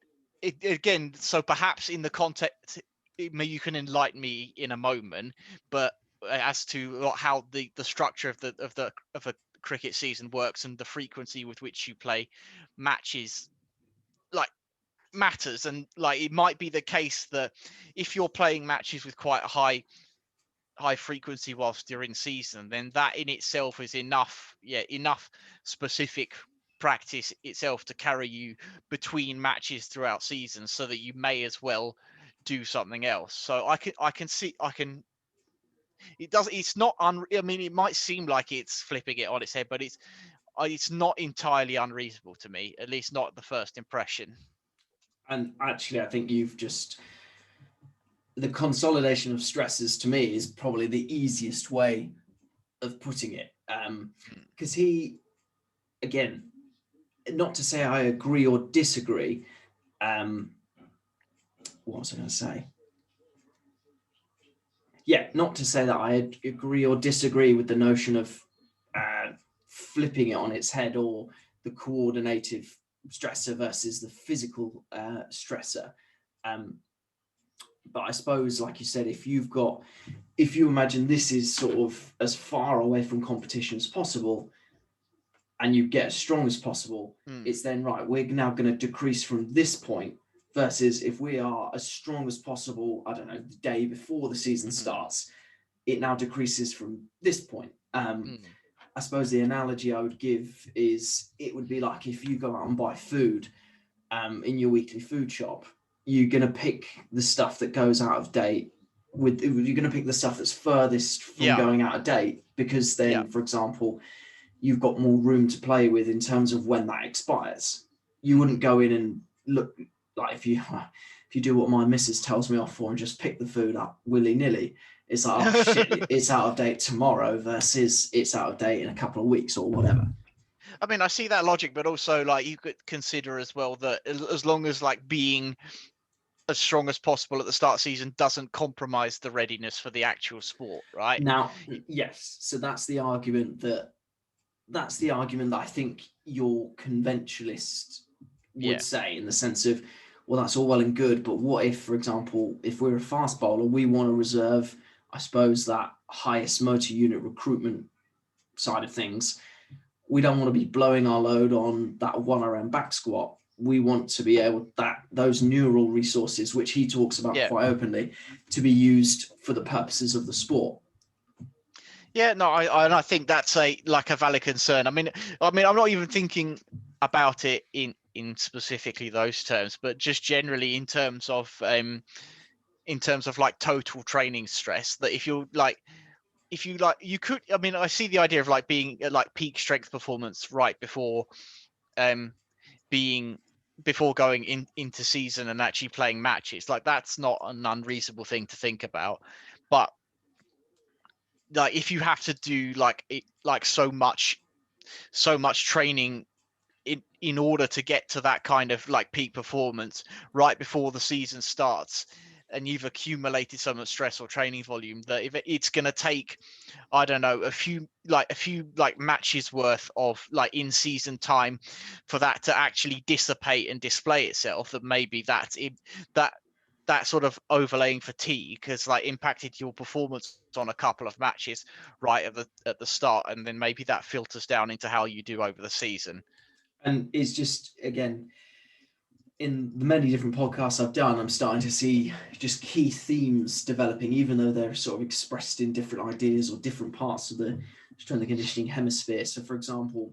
again, so perhaps in the context, you can enlighten me in a moment, but as to how the structure of a cricket season works and the frequency with which you play matches, like matters, and like it might be the case that if you're playing matches with quite a high frequency whilst you're in season, then that in itself is enough specific practice itself to carry you between matches throughout seasons, so that you may as well do something else. So it's not I mean, it might seem like it's flipping it on its head, but it's not entirely unreasonable to me, at least not at the first impression. And actually, I think the consolidation of stresses to me is probably the easiest way of putting it. Because again, not to say I agree or disagree. What was I going to say? Yeah, not to say that I agree or disagree with the notion of flipping it on its head, or the coordinative stressor versus the physical stressor. But I suppose, like you said, if you imagine this is sort of as far away from competition as possible, and you get as strong as possible, it's then right, we're now going to decrease from this point, versus if we are as strong as possible, I don't know, the day before the season starts, it now decreases from this point. I suppose the analogy I would give is it would be like if you go out and buy food in your weekly food shop, you're going to pick the stuff that goes out of date. You're going to pick the stuff that's furthest from going out of date, because then, for example, you've got more room to play with in terms of when that expires. You wouldn't go in and look like if you do what my missus tells me off for and just pick the food up willy-nilly. It's like, oh shit, it's out of date tomorrow versus it's out of date in a couple of weeks or whatever. I mean, I see that logic, but also like you could consider as well that as long as like being as strong as possible at the start of the season doesn't compromise the readiness for the actual sport, right? Now, yes, so that's the argument that I think your conventionalist would say, in the sense of, well, that's all well and good, but what if, for example, if we're a fast bowler, we want to reserve, I suppose, that highest motor unit recruitment side of things. We don't want to be blowing our load on that 1RM back squat. We want to be able those neural resources, which he talks about quite openly, to be used for the purposes of the sport. Yeah, no, I think that's a valid concern. I mean, I'm not even thinking about it in specifically those terms, but just generally in terms of like total training stress. That if you could, I mean, I see the idea of like being at like peak strength performance right before going into season and actually playing matches. Like that's not an unreasonable thing to think about, but like if you have to do so much training in order to get to that kind of like peak performance right before the season starts, and you've accumulated so much stress or training volume that if it's going to take, I don't know, a few matches worth of like in season time for that to actually dissipate and display itself, that maybe that sort of overlaying fatigue has like impacted your performance on a couple of matches right at the start, and then maybe that filters down into how you do over the season. And it's just, again, in the many different podcasts I've done, I'm starting to see just key themes developing, even though they're sort of expressed in different ideas or different parts of the strength and conditioning hemisphere. So, for example,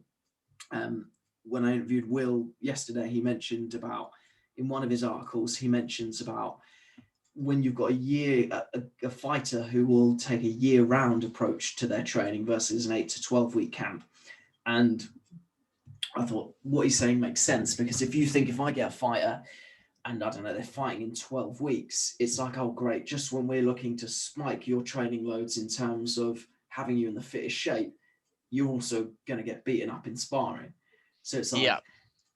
when I interviewed Will yesterday, he mentioned about, in one of his articles, he mentions about when you've got a fighter who will take a year-round approach to their training versus an 8 to 12 week camp. And I thought what he's saying makes sense, because if you think, if I get a fighter and I don't know, they're fighting in 12 weeks, it's like, oh great, just when we're looking to spike your training loads in terms of having you in the fittest shape, you're also going to get beaten up in sparring. So it's like, Yeah.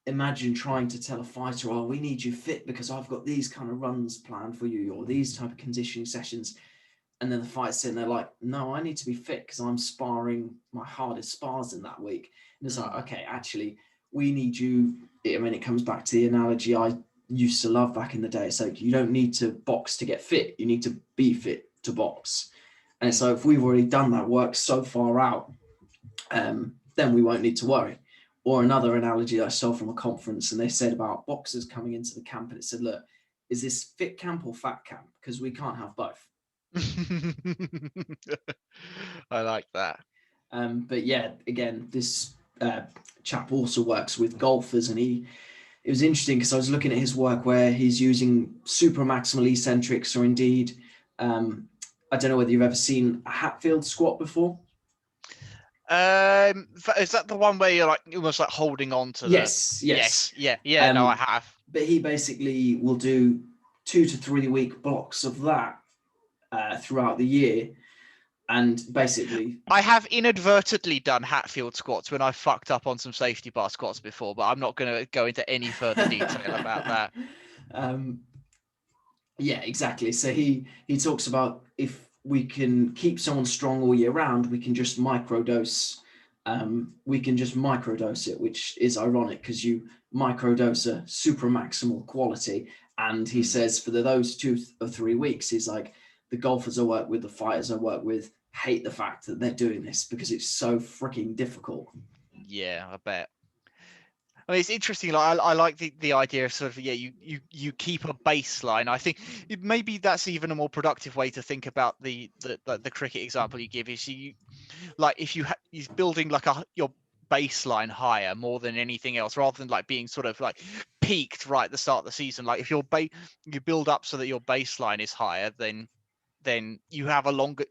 imagine trying to tell a fighter, oh, we need you fit because I've got these kind of runs planned for you, or these type of conditioning sessions. And then the fighter's sitting there like, no, I need to be fit because I'm sparring my hardest spars in that week. And it's like, okay, actually, we need you. I mean, it comes back to the analogy I used to love back in the day. So you don't need to box to get fit. You need to be fit to box. And so if we've already done that work so far out, then we won't need to worry. Or another analogy that I saw from a conference, and they said about boxers coming into the camp, and it said, look, is this fit camp or fat camp? Because we can't have both. I like that. But yeah, again, this chap also works with golfers, and it was interesting because I was looking at his work where he's using supramaximal eccentrics, or indeed, I don't know whether you've ever seen a Hatfield squat before. Is that the one where you're like almost like holding on to yes. Yeah. No, I have. But he basically will do 2 to 3 week blocks of that throughout the year. And basically, I have inadvertently done Hatfield squats when I fucked up on some safety bar squats before, but I'm not going to go into any further detail about that. Yeah, exactly. So he talks about, if we can keep someone strong all year round, we can just microdose. It, which is ironic because you microdose a supramaximal quality. And he says for those 2 or 3 weeks, he's like, the golfers I work with, the fighters I work with, hate the fact that they're doing this because it's so freaking difficult. Yeah, I bet. I mean, it's interesting. Like, I like the idea of sort of, you keep a baseline. I think maybe that's even a more productive way to think about the cricket example you give. Is you like, if you're building like your baseline higher more than anything else, rather than like being sort of like peaked right at the start of the season. Like if you build up so that your baseline is higher, then you have a longer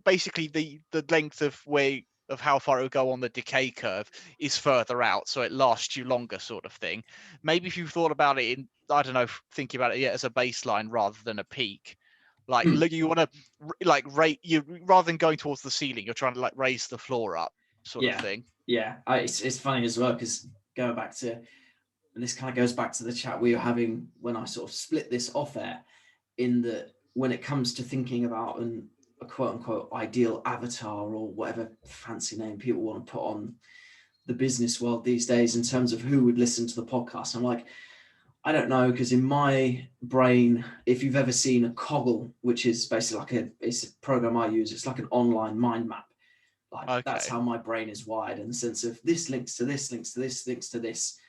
basically the length of how far it will go on the decay curve is further out, so it lasts you longer, sort of thing. Maybe if you thought about it in, I don't know, thinking about it as a baseline rather than a peak, like you want to like rate you, rather than going towards the ceiling, you're trying to like raise the floor up, sort of thing. Yeah, it's funny as well because going back to, and this kind of goes back to the chat we were having when I sort of split this off air, in that when it comes to thinking about a quote unquote ideal avatar, or whatever fancy name people want to put on the business world these days in terms of who would listen to the podcast, I'm like, I don't know, because in my brain, if you've ever seen a Coggle, which is basically it's a program I use, it's like an online mind map. Like that's how my brain is wired, in the sense of this links to this, links to this, links to this.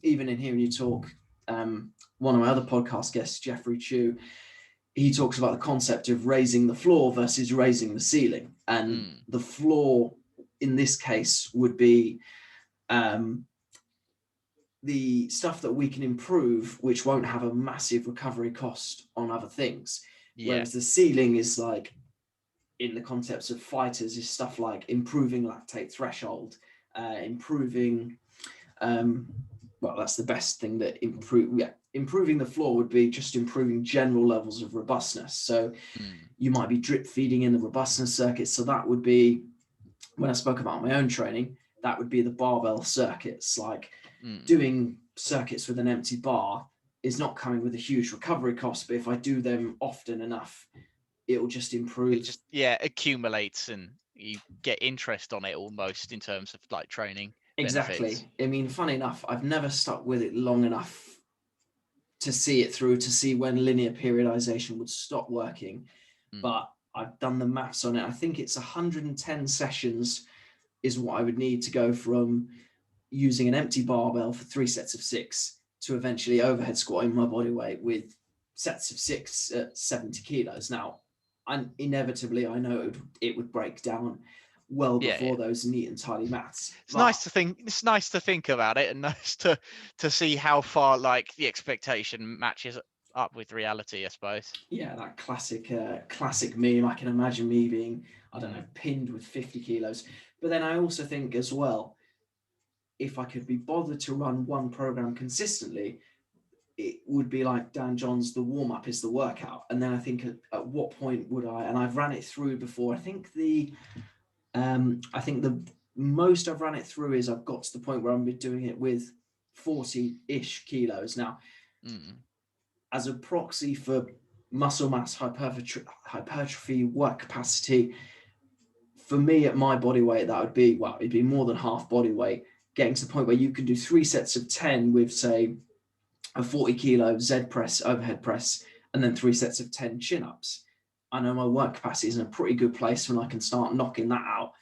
Even in hearing you talk, one of my other podcast guests, Jeffrey Chu, he talks about the concept of raising the floor versus raising the ceiling. And the floor in this case would be the stuff that we can improve, which won't have a massive recovery cost on other things. Whereas the ceiling is like, in the concepts of fighters, is stuff like improving lactate threshold, improving, well, that's the best thing that improving the floor would be just improving general levels of robustness. So you might be drip feeding in the robustness circuit. So that would be, when I spoke about my own training, that would be the barbell circuits. Like doing circuits with an empty bar is not coming with a huge recovery cost, but if I do them often enough, it'll just improve. It just accumulates, and you get interest on it almost, in terms of like training Exactly. benefits. I mean, funny enough, I've never stuck with it long enough to see it through, to see when linear periodization would stop working. But I've done the maths on it. I think it's 110 sessions is what I would need to go from using an empty barbell for 3 sets of 6 to eventually overhead squatting my body weight with sets of 6 at 70 kilos. Now, inevitably, I know it would break down well before those neat and tidy maths. It's nice to think. It's nice to think about it, and nice to see how far like the expectation matches up with reality, I suppose. Yeah, that classic meme. I can imagine me being, I don't know, pinned with 50 kilos. But then I also think as well, if I could be bothered to run one program consistently, it would be like Dan John's, the warm-up is the workout. And then I think at what point would I, and I've ran it through before, I think the most I've run it through is I've got to the point where I'm doing it with 40-ish kilos. Now, as a proxy for muscle mass hypertrophy work capacity, for me at my body weight, that would be, well, it'd be more than half body weight, getting to the point where you can do 3 sets of 10 with, say, a 40 kilo Z press, overhead press, and then 3 sets of 10 chin-ups. I know my work capacity is in a pretty good place when I can start knocking that out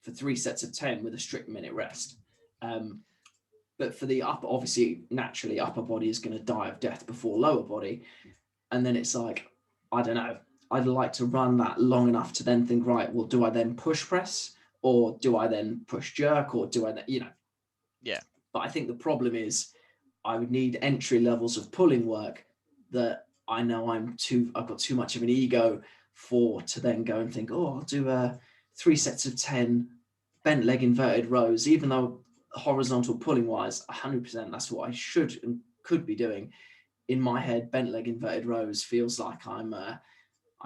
for 3 sets of 10 with a strict minute rest. But for the upper, obviously, naturally, upper body is going to die of death before lower body. And then it's like, I don't know, I'd like to run that long enough to then think, right, well, do I then push press, or do I then push jerk, or do I then, Yeah. But I think the problem is I would need entry levels of pulling work that I know I've got too much of an ego to then go and think, oh, I'll do 3 sets of 10 bent leg inverted rows, even though horizontal pulling wise, 100%, that's what I should and could be doing. In my head, bent leg inverted rows feels like I'm, I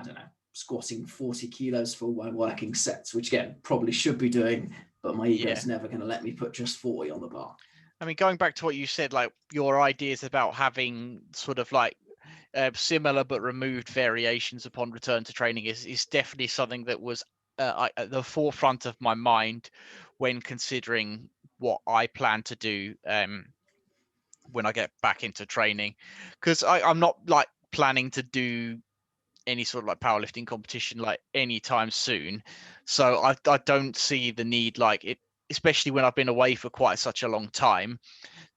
don't know, squatting 40 kilos for my working sets, which again, probably should be doing, but my ego is never going to let me put just 40 on the bar. I mean, going back to what you said, like your ideas about having sort of like similar but removed variations upon return to training is definitely something that was at the forefront of my mind when considering what I plan to do when I get back into training, because I'm not like planning to do any sort of like powerlifting competition like anytime soon, so I don't see the need, like it, especially when I've been away for quite such a long time,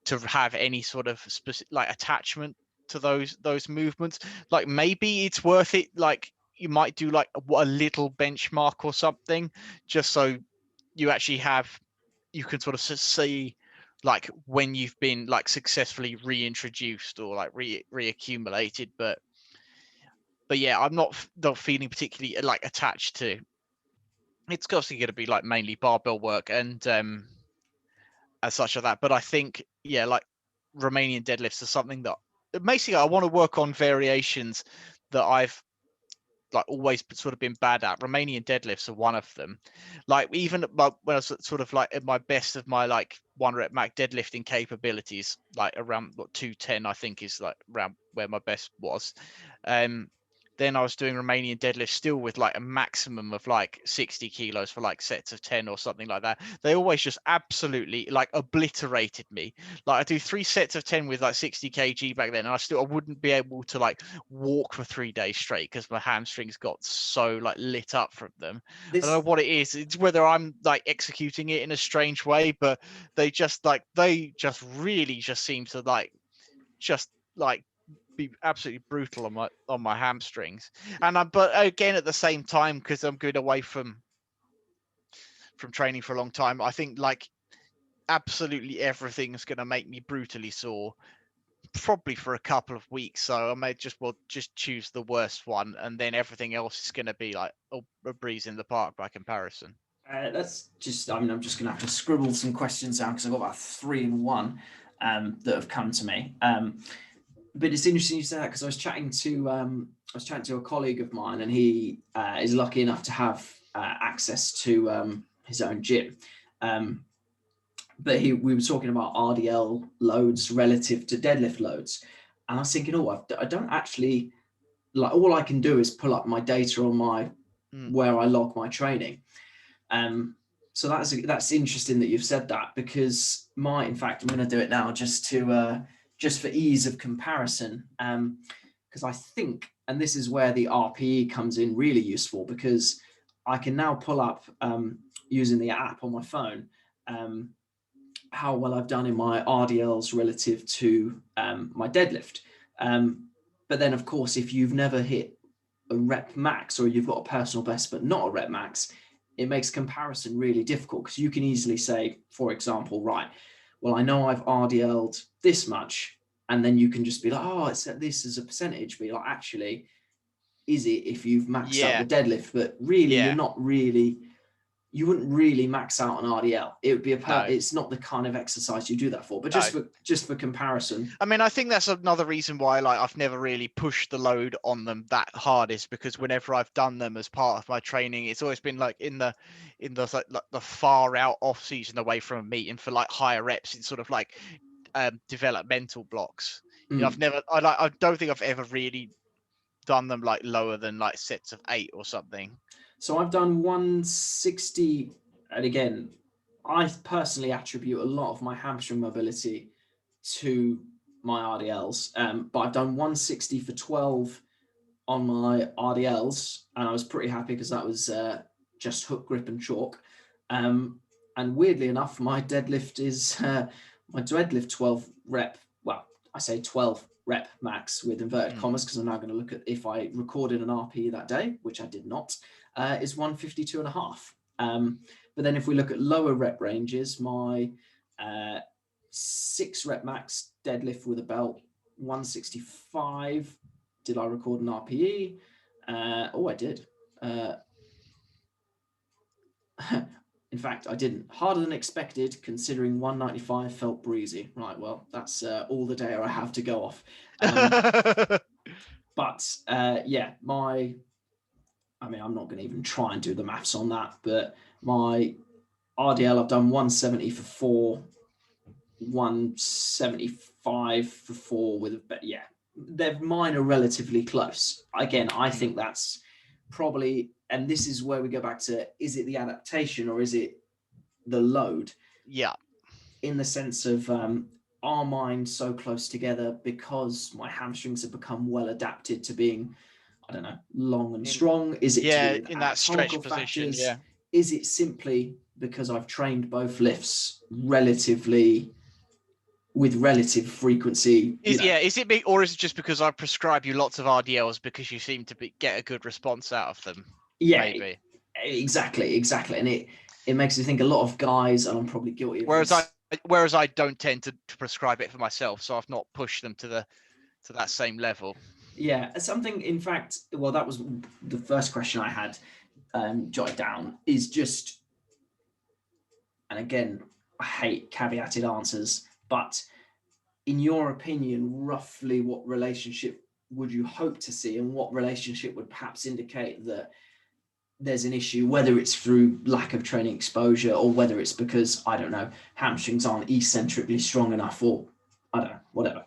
to have any sort of specific like attachment to those movements. Like maybe it's worth it, like you might do like a little benchmark or something, just so you actually you can sort of see like when you've been like successfully reintroduced or like reaccumulated, but yeah, I'm not feeling particularly like attached to. It's obviously going to be like mainly barbell work and as such of that, but I think like Romanian deadlifts are something that basically I want to work on variations that I've like always sort of been bad at. Romanian deadlifts are one of them. Like even when I was sort of like at my best of my like 1 rep max deadlifting capabilities, like around 210, I think is like around where my best was. Then I was doing Romanian deadlifts still with like a maximum of like 60 kilos for like sets of 10 or something like that. They always just absolutely like obliterated me. Like I do 3 sets of 10 with like 60 kg back then, and I wouldn't be able to like walk for 3 days straight because my hamstrings got so like lit up from them. I don't know what it is. It's whether I'm like executing it in a strange way, but they just really just seem to like be absolutely brutal on my hamstrings. And but again, at the same time, because I'm going away from training for a long time, I think like absolutely everything's going to make me brutally sore, probably for a couple of weeks. So I may just choose the worst one, and then everything else is going to be like a breeze in the park by comparison. That's just, I mean, I'm just going to have to scribble some questions down because I've got about 3 in 1 that have come to me. But it's interesting you say that because I was chatting to a colleague of mine, and he is lucky enough to have access to his own gym. But we were talking about RDL loads relative to deadlift loads, and I was thinking, I don't actually, like, all I can do is pull up my data on my where I log my training. So that's interesting that you've said that, because in fact, I'm going to do it now just for ease of comparison, because I think, and this is where the RPE comes in really useful, because I can now pull up using the app on my phone how well I've done in my RDLs relative to my deadlift. But then, of course, if you've never hit a rep max, or you've got a personal best but not a rep max, it makes comparison really difficult, because you can easily say, for example, right, well, I know I've RDL'd this much, and then you can just be like, oh, it's this as a percentage, but like, actually, is it if you've maxed out the deadlift? But really, you're not really you wouldn't really max out an RDL. It would be No. it's not the kind of exercise you do that for. But just for comparison, I mean, I think that's another reason why like I've never really pushed the load on them that hard, is because whenever I've done them as part of my training, it's always been like in the like the far out off season away from a meet, and for like higher reps, it's sort of like developmental blocks. You know, I don't think I've ever really done them like lower than like sets of 8 or something. So I've done 160, and again, I personally attribute a lot of my hamstring mobility to my RDLs, but I've done 160 for 12 on my RDLs, and I was pretty happy because that was just hook, grip, and chalk. And weirdly enough, my deadlift is my deadlift 12 rep. Well, I say 12 rep max with inverted commas, because I'm now going to look at if I recorded an RPE that day, which I did not, is 152.5. But then if we look at lower rep ranges, my 6 rep max deadlift with a belt, 165. Did I record an RPE? I did. In fact, I didn't. Harder than expected, considering 195 felt breezy. Right, well, that's all the data I have to go off. But yeah, I'm not going to even try and do the maths on that, but my RDL, I've done 170 for 4, 175 for 4 with mine are relatively close. Again, I think that's probably, and this is where we go back to, is it the adaptation or is it the load? Yeah. In the sense of, are mine so close together because my hamstrings have become well adapted to being, I don't know, long and strong? Is it to do with in that stretch position? Factors? Is it simply because I've trained both lifts with relative frequency? Is it big, or is it just because I prescribe you lots of RDLs because you seem to get a good response out of them? Yeah, maybe. Exactly. And it makes me think a lot of guys, and I'm probably guilty of whereas I don't tend to prescribe it for myself, so I've not pushed them to that same level. Yeah, something, in fact, well, that was the first question I had jotted down, is just, and again, I hate caveated answers, but in your opinion, roughly what relationship would you hope to see, and what relationship would perhaps indicate that there's an issue, whether it's through lack of training exposure or whether it's because, I don't know, hamstrings aren't eccentrically strong enough, or I don't know, whatever.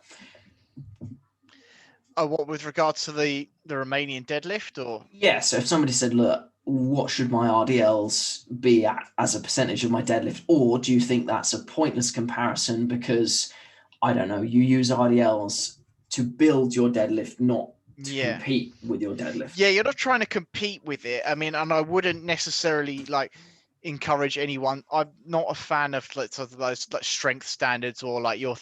Oh, what, with regards to the Romanian deadlift, or? Yeah, so if somebody said, look, what should my RDLs be at as a percentage of my deadlift? Or do you think that's a pointless comparison because, I don't know, you use RDLs to build your deadlift, not to compete with your deadlift? Yeah, you're not trying to compete with it. I mean, and I wouldn't necessarily like encourage anyone. I'm not a fan of those like strength standards, or like your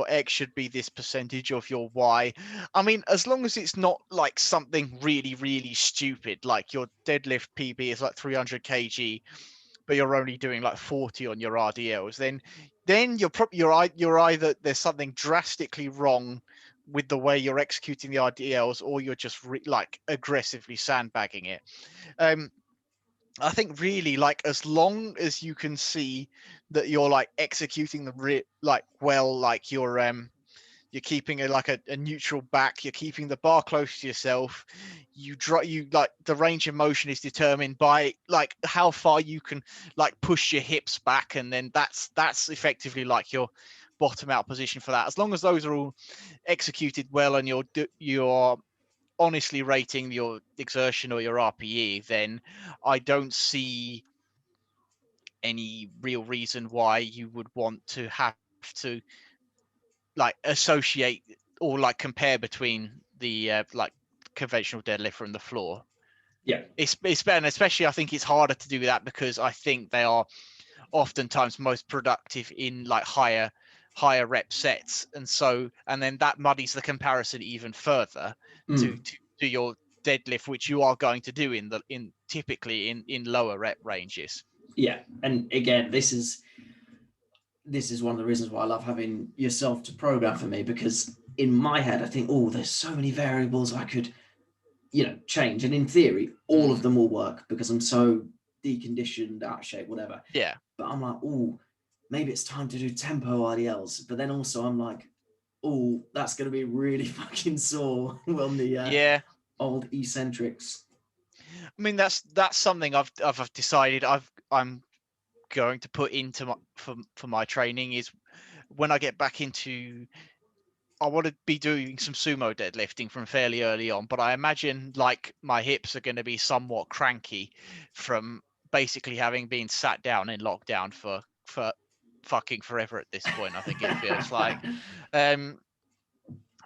X should be this percentage of your Y. I mean, as long as it's not like something really, really stupid, like your deadlift PB is like 300 kg, but you're only doing like 40 on your RDLs, then you're either there's something drastically wrong with the way you're executing the RDLs, or you're just like aggressively sandbagging it. I think really, like, as long as you can see that you're like executing the like you're keeping a neutral back, you're keeping the bar close to yourself, you like the range of motion is determined by like how far you can like push your hips back, and then that's effectively like your bottom out position for that. As long as those are all executed well, and you're honestly rating your exertion or your RPE, then I don't see any real reason why you would want to have to like associate or like compare between the like conventional deadlift and the floor. Yeah, it's better, and especially I think it's harder to do that because I think they are oftentimes most productive in like higher rep sets, and then that muddies the comparison even further to your deadlift, which you are going to do typically in lower rep ranges. Yeah, and again, this is one of the reasons why I love having yourself to program for me, because in my head I think, oh, there's so many variables I could change, and in theory all of them will work because I'm so deconditioned, out of shape, whatever. Yeah. But I'm like, oh, maybe it's time to do tempo RDLs. But then also I'm like, oh, that's going to be really fucking sore on the old eccentrics. I mean, that's something I've decided I'm going to put into my for my training is when I get back into. I want to be doing some sumo deadlifting from fairly early on, but I imagine like my hips are going to be somewhat cranky from basically having been sat down in lockdown for fucking forever at this point. I think it feels like.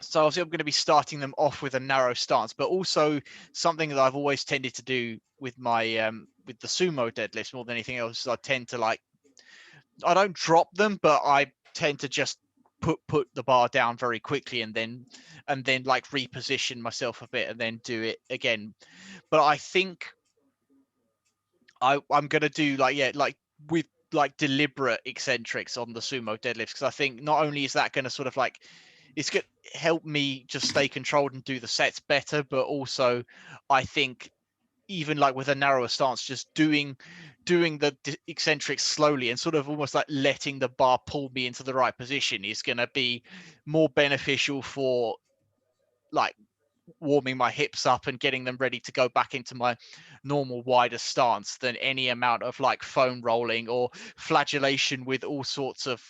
So obviously I'm going to be starting them off with a narrow stance, but also something that I've always tended to do with my with the sumo deadlifts more than anything else is I tend to like, I don't drop them, but I tend to just put the bar down very quickly and then like reposition myself a bit and then do it again. But I think I'm gonna do like with like deliberate eccentrics on the sumo deadlifts, because I think not only is that going to sort of like, it's going to help me just stay controlled and do the sets better, but also I think even like with a narrower stance, just doing the eccentrics slowly and sort of almost like letting the bar pull me into the right position is going to be more beneficial for like warming my hips up and getting them ready to go back into my normal wider stance than any amount of like foam rolling or flagellation with all sorts of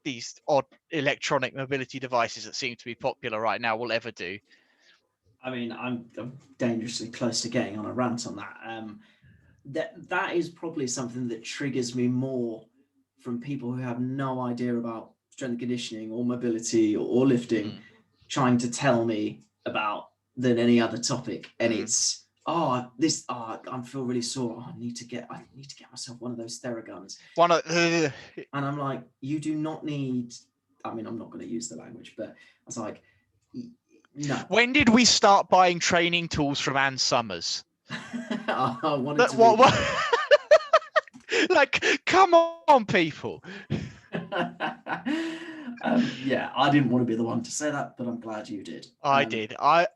these odd electronic mobility devices that seem to be popular right now will ever do. I mean, I'm dangerously close to getting on a rant on that. That is probably something that triggers me more from people who have no idea about strength and conditioning or mobility or lifting, trying to tell me about than any other topic. And it's I feel really sore. Oh, I need to get myself one of those Theraguns. And I'm like, you do not need. I mean, I'm not going to use the language, but I was like, no. When did we start buying training tools from Ann Summers? I wanted to like, come on, people. Yeah, I didn't want to be the one to say that, but I'm glad you did. I did. I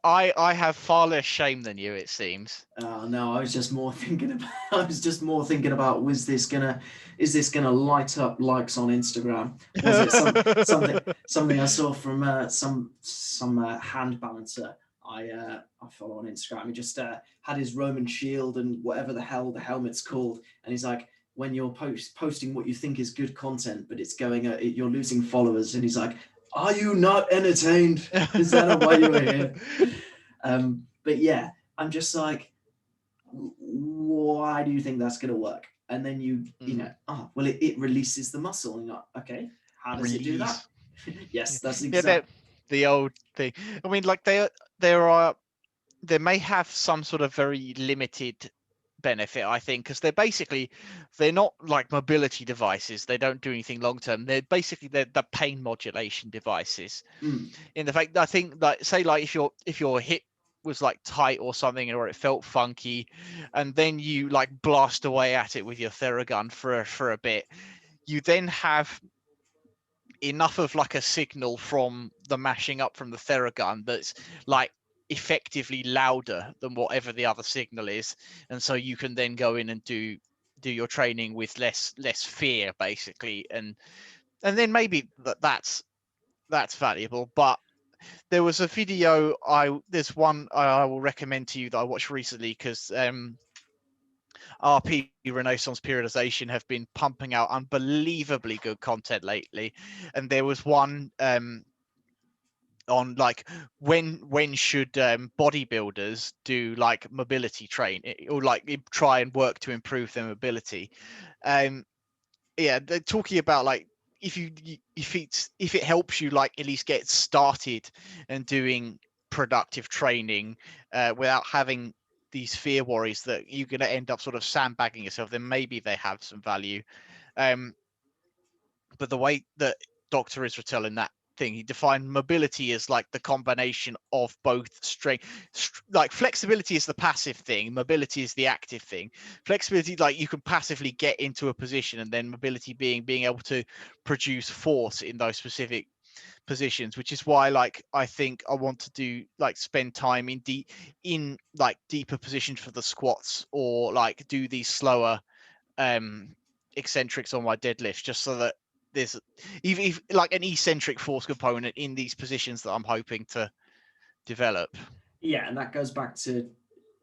have far less shame than you, it seems. No, I was just more thinking about is this gonna light up likes on Instagram? Was it something I saw from some hand balancer I follow on Instagram? He just had his Roman shield and whatever the hell the helmet's called, and he's like, when you're posting what you think is good content, but it's going, you're losing followers, and he's like, are you not entertained? Is that why you're here? But yeah, I'm just like, why do you think that's going to work? And then you know, it releases the muscle. And you're like, okay, how does it do that? Yes, that's exactly the old thing. I mean, like there may have some sort of very limited benefit, I think, because they're not like mobility devices. They don't do anything long term. They're the pain modulation devices. In the fact, I think, like, say, like if your hip was like tight or something, or it felt funky, and then you like blast away at it with your Theragun for a bit, you then have enough of like a signal from the mashing up from the Theragun that's like effectively louder than whatever the other signal is, and so you can then go in and do your training with less fear, basically, and then maybe that's valuable. But there was a video there's one I will recommend to you that I watched recently, because RP Renaissance Periodization have been pumping out unbelievably good content lately, and there was one on like when should bodybuilders do like mobility training, or like try and work to improve their mobility. Yeah, they're talking about like if it helps you like at least get started and doing productive training without having these fear worries that you're going to end up sort of sandbagging yourself, then maybe they have some value. But the way that Dr. Israel in that thing, he defined mobility as like the combination of both strength, like flexibility is the passive thing, mobility is the active thing. Flexibility, like you can passively get into a position, and then mobility being able to produce force in those specific positions, which is why like I think I want to do like spend time in like deeper positions for the squats, or like do these slower eccentrics on my deadlift, just so that there's even like an eccentric force component in these positions that I'm hoping to develop. Yeah, and that goes back to,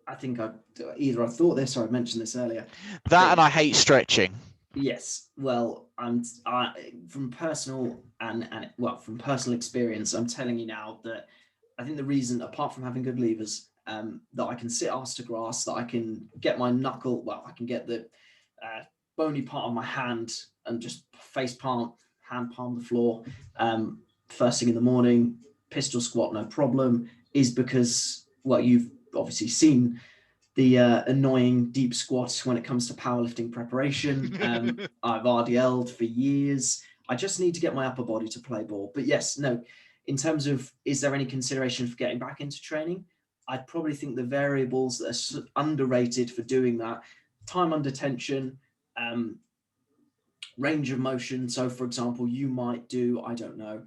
I think I thought this or I mentioned this earlier. That and I hate stretching. Yes, well, from personal from personal experience, I'm telling you now that I think the reason, apart from having good levers, that I can sit arse to grass, that I can get my knuckle, I can get the bony part of my hand and just hand palm the floor first thing in the morning, pistol squat, no problem, is because, well, you've obviously seen the annoying deep squat when it comes to powerlifting preparation. I've RDL'd for years. I just need to get my upper body to play ball. But yes, no, in terms of, is there any consideration for getting back into training? I'd probably think the variables that are underrated for doing that: time under tension, range of motion. So, for example, you might do, I don't know,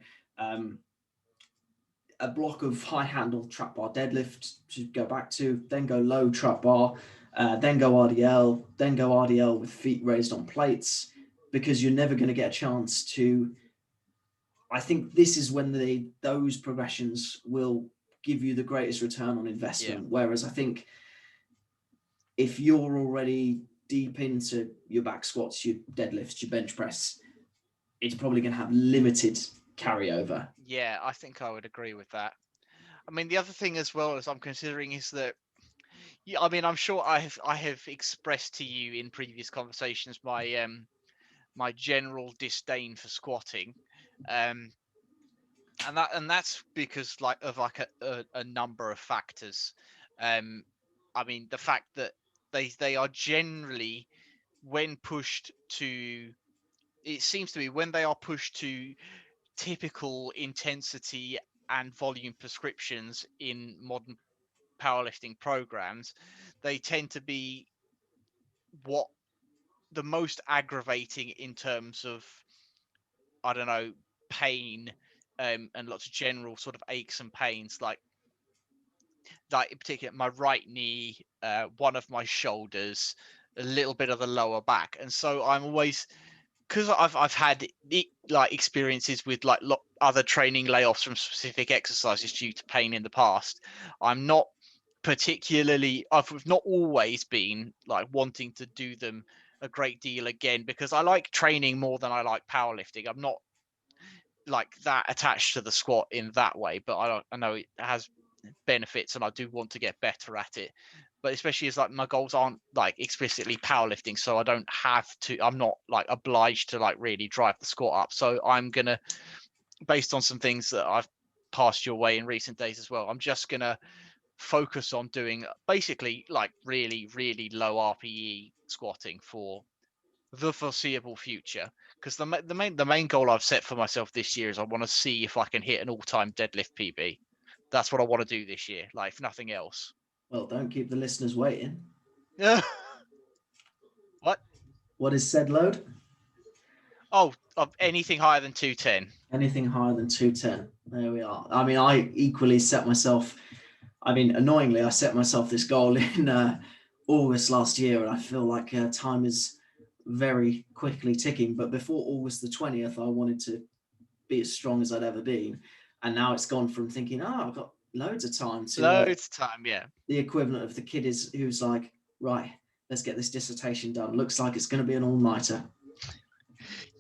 a block of high handle trap bar deadlift to go back to, then go low trap bar, then go RDL, then go RDL with feet raised on plates, because you're never going to get a chance to. I think this is when those progressions will give you the greatest return on investment. Yeah. Whereas I think if you're already deep into your back squats, your deadlifts, your bench press, it's probably going to have limited carryover. Yeah, I think I would agree with that. I mean, the other thing as well as I'm considering is that, yeah, I mean, I'm sure I have expressed to you in previous conversations my my general disdain for squatting, and that's because of a number of factors. I mean, the fact that they are generally, when pushed to, it seems to be when they are pushed to typical intensity and volume prescriptions in modern powerlifting programs, they tend to be what the most aggravating in terms of, I don't know, pain, and lots of general sort of aches and pains, like in particular my right knee, one of my shoulders, a little bit of the lower back. And so I'm always, because I've had like experiences with like other training layoffs from specific exercises due to pain in the past, I'm not particularly, I've not always been like wanting to do them a great deal again, because I like training more than I like powerlifting. I'm not like that attached to the squat in that way, but I know it has benefits and I do want to get better at it. But especially as like my goals aren't like explicitly powerlifting, so I don't have to, I'm not like obliged to like really drive the squat up. So I'm gonna, based on some things that I've passed your way in recent days as well, I'm just gonna focus on doing basically like really, really low RPE squatting for the foreseeable future. Because the main goal I've set for myself this year is I want to see if I can hit an all-time deadlift PB. That's what I want to do this year, like if nothing else. Well, don't keep the listeners waiting. What? What is said load? Oh, anything higher than 210. Anything higher than 210. There we are. I mean, I equally set myself, annoyingly, I set myself this goal in August last year, and I feel like time is very quickly ticking. But before August the 20th, I wanted to be as strong as I'd ever been. And now it's gone from thinking, I've got loads of time, to loads of time, yeah. The equivalent of the kid who's like, right, let's get this dissertation done. Looks like it's going to be an all-nighter.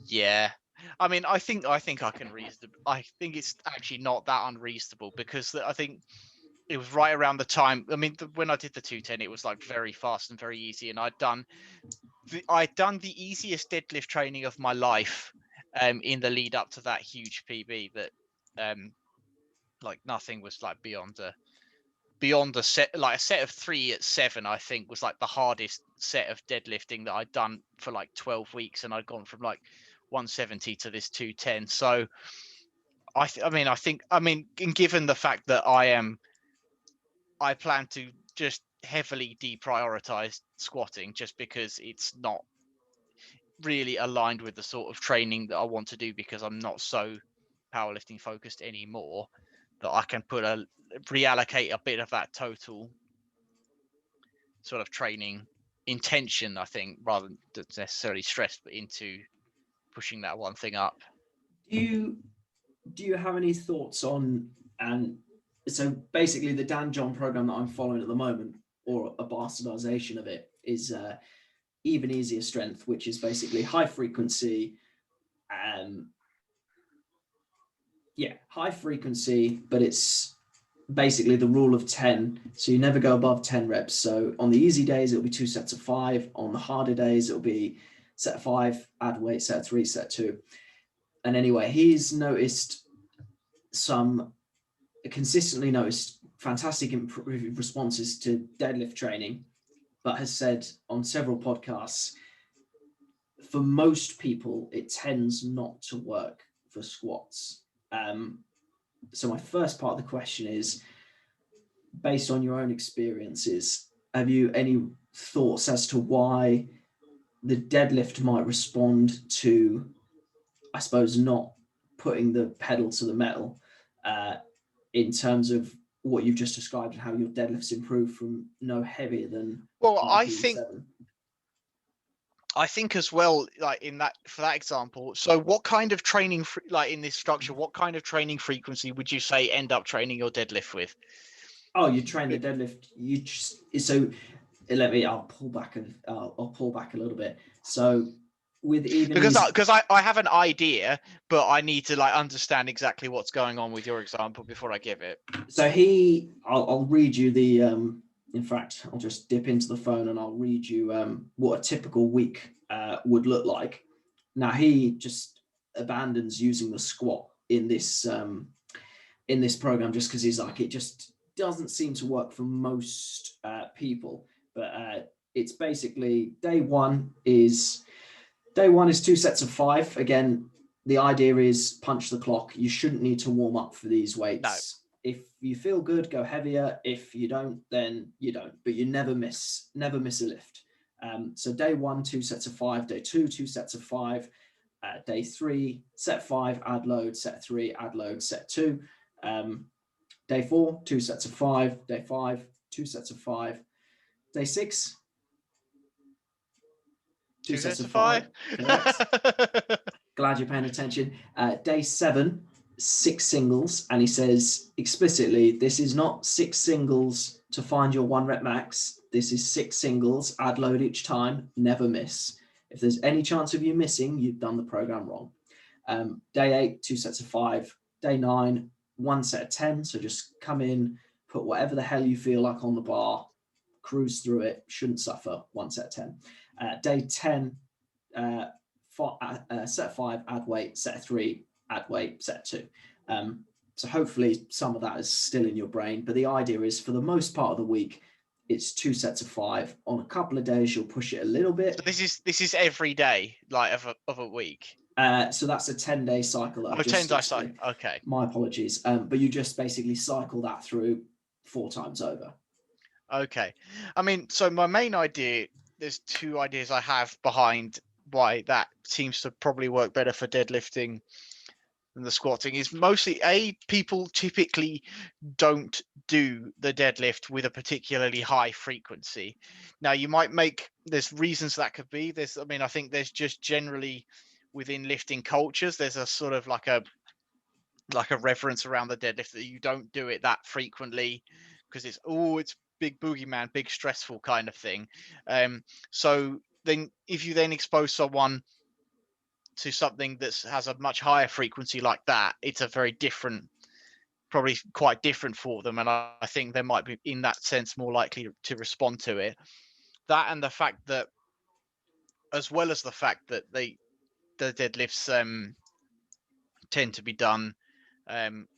Yeah. I mean, I think I can reasonable. I think it's actually not that unreasonable, because I think it was right around the time. I mean, when I did the 210, it was like very fast and very easy, and I'd done the easiest deadlift training of my life, in the lead up to that huge PB. That like nothing was like beyond a set, like a set of 3 at 7, I think was like the hardest set of deadlifting that I'd done for like 12 weeks, and I'd gone from like 170 to this 210. So I mean, given the fact that I plan to just heavily deprioritize squatting, just because it's not really aligned with the sort of training that I want to do, because I'm not so powerlifting focused anymore, that I can reallocate a bit of that total sort of training intention, I think, rather than necessarily stress, but into pushing that one thing up. Do you have any thoughts on, and so basically the Dan John program that I'm following at the moment, or a bastardization of it, is even easier strength, which is basically high frequency, high frequency, but it's basically the rule of 10. So you never go above 10 reps. So on the easy days, it'll be 2 sets of 5. On the harder days, it'll be set of 5, add weight, set of 3, set 2. And anyway, he's consistently noticed fantastic responses to deadlift training, but has said on several podcasts, for most people, it tends not to work for squats. So my first part of the question is, based on your own experiences, have you any thoughts as to why the deadlift might respond to, I suppose, not putting the pedal to the metal in terms of what you've just described and how your deadlifts improve from no heavier than I think as well, like for that example, so what kind of training, like in this structure, what kind of training frequency would you say end up training your deadlift with? Oh, you train the deadlift. I'll pull back a little bit. So with even because I have an idea, but I need to like understand exactly what's going on with your example before I give it. So I'll read you the in fact, I'll just dip into the phone and I'll read you what a typical week would look like. Now he just abandons using the squat in this program just because he's like, it just doesn't seem to work for most people. But it's basically day one is 2 sets of 5. Again, the idea is punch the clock. You shouldn't need to warm up for these weights. No. If you feel good, go heavier. If you don't, then you don't. But you never miss a lift. So day 1, 2 sets of 5. Day 2, 2 sets of 5. Day 3, set 5, add load. Set 3, add load. Set 2. Day 4, 2 sets of 5. Day 5, 2 sets of 5. Day 6, 2 sets of 5. Correct. Glad you're paying attention. Day 7, 6 singles. And he says explicitly, this is not 6 singles to find your 1 rep max. This is 6 singles, add load each time, never miss. If there's any chance of you missing, you've done the program wrong. Day 8, 2 sets of 5. Day 9, 1 set of 10. So just come in, put whatever the hell you feel like on the bar, cruise through it, shouldn't suffer. 1 set of 10. Day 10, set 5, add weight. Set 3, add weight. Set 2. So hopefully some of that is still in your brain. But the idea is, for the most part of the week, it's 2 sets of 5. On a couple of days, you'll push it a little bit. So this is every day, like of a week. So that's a 10-day cycle. 10-day cycle. Okay. My apologies. But you just basically cycle that through 4 times over. Okay. I mean, so my main idea, there's 2 ideas I have behind why that seems to probably work better for deadlifting than the squatting. Is mostly people typically don't do the deadlift with a particularly high frequency. Now you might there's reasons that could be. I think there's just generally within lifting cultures, there's a sort of like a reverence around the deadlift that you don't do it that frequently because it's big boogeyman, big stressful kind of thing. So then if you then expose someone to something that has a much higher frequency like that, it's a very different, probably quite different for them. And I think they might be, in that sense, more likely to respond to it. That, and the fact that, as well as the fact that the deadlifts tend to be done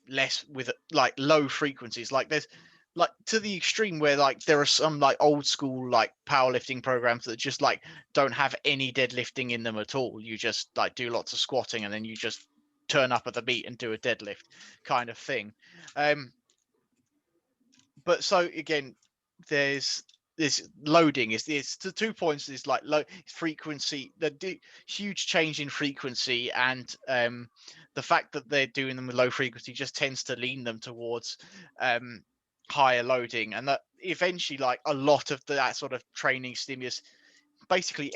less with like low frequencies. Like there's like to the extreme where like there are some like old school like powerlifting programs that just like don't have any deadlifting in them at all. You just like do lots of squatting and then you just turn up at the beat and do a deadlift kind of thing. But so again, there's this loading is the 2 points is like low frequency, the huge change in frequency and the fact that they're doing them with low frequency just tends to lean them towards higher loading, and that eventually, like, a lot of that sort of training stimulus basically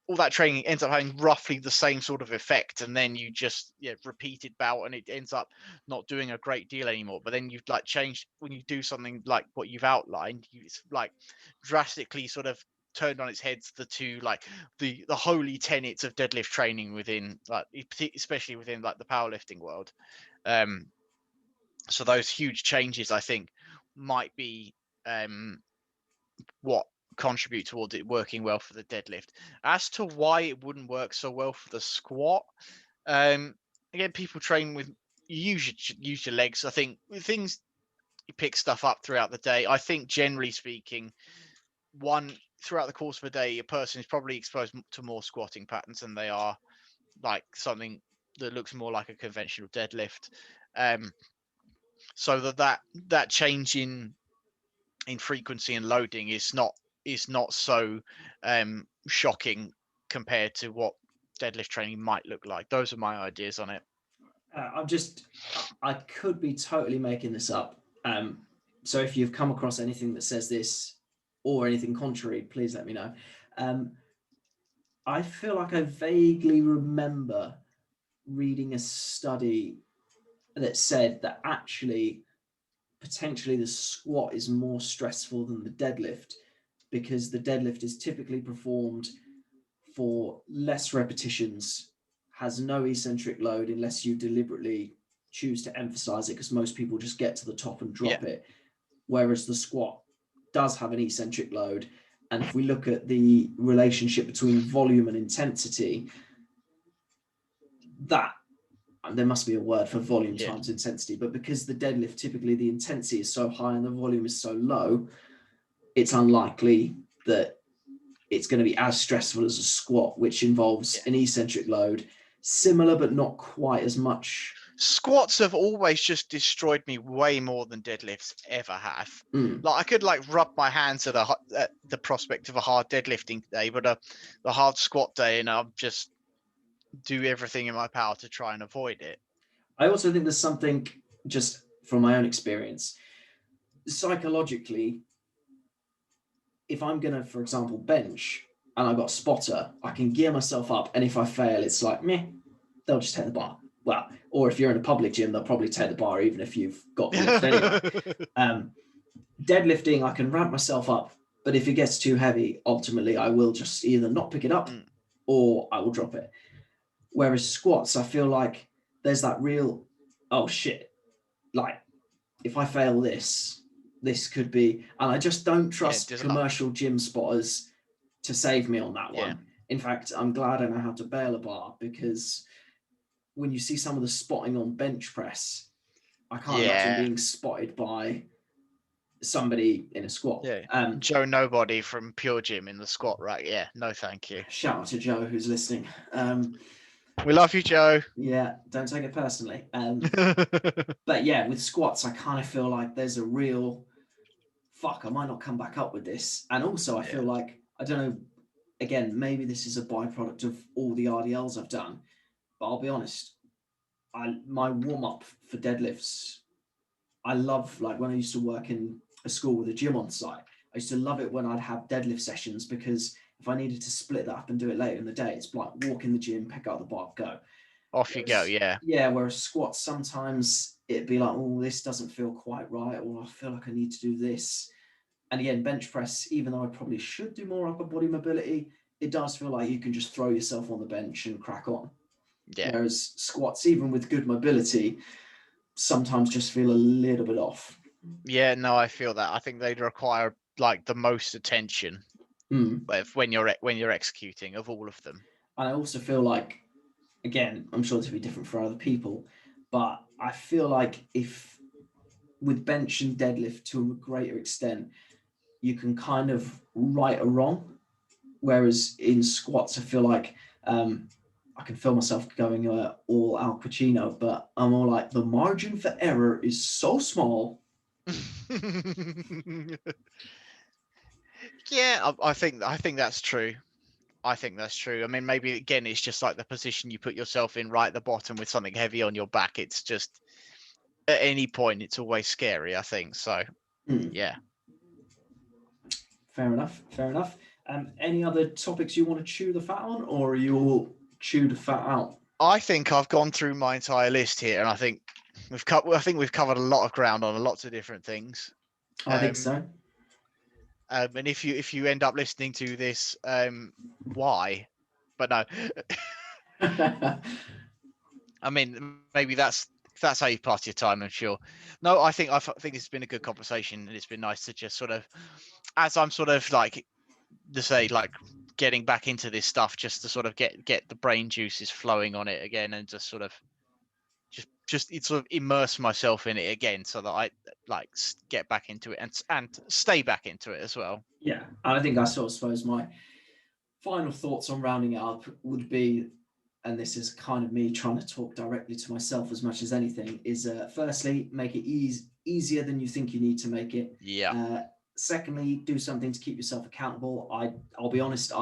all that training ends up having roughly the same sort of effect, and then you just repeat it bout, and it ends up not doing a great deal anymore. But then you've like changed when you do something like what you've outlined, it's like drastically sort of turned on its heads the two, like the holy tenets of deadlift training within, like, especially within like the powerlifting world. So those huge changes, I think, might be what contribute towards it working well for the deadlift. As to why it wouldn't work so well for the squat, again, people train with, you use your legs. I think things, you pick stuff up throughout the day. I think generally speaking, throughout the course of a day, a person is probably exposed to more squatting patterns than they are like something that looks more like a conventional deadlift. So that change in frequency and loading is not so shocking compared to what deadlift training might look like. Those are my ideas on it. I could be totally making this up. So if you've come across anything that says this or anything contrary, please let me know. I feel like I vaguely remember reading a study that said that actually potentially the squat is more stressful than the deadlift, because the deadlift is typically performed for less repetitions, has no eccentric load unless you deliberately choose to emphasize it, because most people just get to the top and drop it. Whereas the squat does have an eccentric load. And if we look at the relationship between volume and intensity, that there must be a word for volume times intensity, but because the deadlift, typically the intensity is so high and the volume is so low, it's unlikely that it's going to be as stressful as a squat, which involves an eccentric load, similar but not quite as much. Squats have always just destroyed me way more than deadlifts ever have. Like, I could like rub my hands at the prospect of a hard deadlifting day, but the hard squat day, and I'll just do everything in my power to try and avoid it. I also think there's something, just from my own experience, psychologically, if I'm going to, for example, bench and I've got a spotter, I can gear myself up, and if I fail, it's like, meh, they'll just take the bar. Well, or if you're in a public gym, they'll probably take the bar even if you've got the lift anyway. Deadlifting, I can ramp myself up, but if it gets too heavy, ultimately I will just either not pick it up or I will drop it. Whereas squats, I feel like there's that real, oh shit, like if I fail this could be, and I just don't trust commercial gym spotters to save me on that one. In fact, I'm glad I know how to bail a bar, because when you see some of the spotting on bench press, I can't imagine being spotted by somebody in a squat. Joe Nobody from Pure Gym in the squat rack. No thank you. Shout out to Joe who's listening. We love you, Joe. Yeah, don't take it personally. But yeah, with squats, I kind of feel like there's a real fuck, I might not come back up with this. And also I feel like, I don't know, again, maybe this is a byproduct of all the RDLs I've done, but I'll be honest, my warm-up for deadlifts, I love, like when I used to work in a school with a gym on site, I used to love it when I'd have deadlift sessions, because if I needed to split that up and do it later in the day, it's like walk in the gym, pick up the bar, go. Off you go, Yeah, whereas squats, sometimes it'd be like, oh, this doesn't feel quite right, or I feel like I need to do this. And again, bench press, even though I probably should do more upper body mobility, it does feel like you can just throw yourself on the bench and crack on. Whereas squats, even with good mobility, sometimes just feel a little bit off. Yeah, no, I feel that. I think they'd require like the most attention when you're executing of all of them. And I also feel like, again, I'm sure this will be different for other people, but I feel like if with bench and deadlift to a greater extent, you can kind of right a wrong. Whereas in squats, I feel like I can feel myself going all Al Pacino, but I'm all like, the margin for error is so small. Yeah, I think that's true. I think that's true. I mean, maybe again, it's just like the position you put yourself in right at the bottom with something heavy on your back. It's just at any point, it's always scary, I think. So, yeah. Fair enough. Fair enough. Any other topics you want to chew the fat on, or are you all chewed the fat out? I think I've gone through my entire list here, and I think we've covered a lot of ground on lots of different things. I think so. And if you end up listening to this, why? But no, I mean, maybe that's how you pass your time. I'm sure. No, I think it's been a good conversation, and it's been nice to just sort of, as I'm sort of like, to say, like getting back into this stuff, just to sort of get the brain juices flowing on it again, and just sort of just sort of immerse myself in it again, so that I like get back into it and stay back into it as well. Yeah, I think I sort of suppose my final thoughts on rounding it up would be, and this is kind of me trying to talk directly to myself as much as anything, is firstly, make it easier than you think you need to make it. Yeah. Secondly, do something to keep yourself accountable. I'll be honest,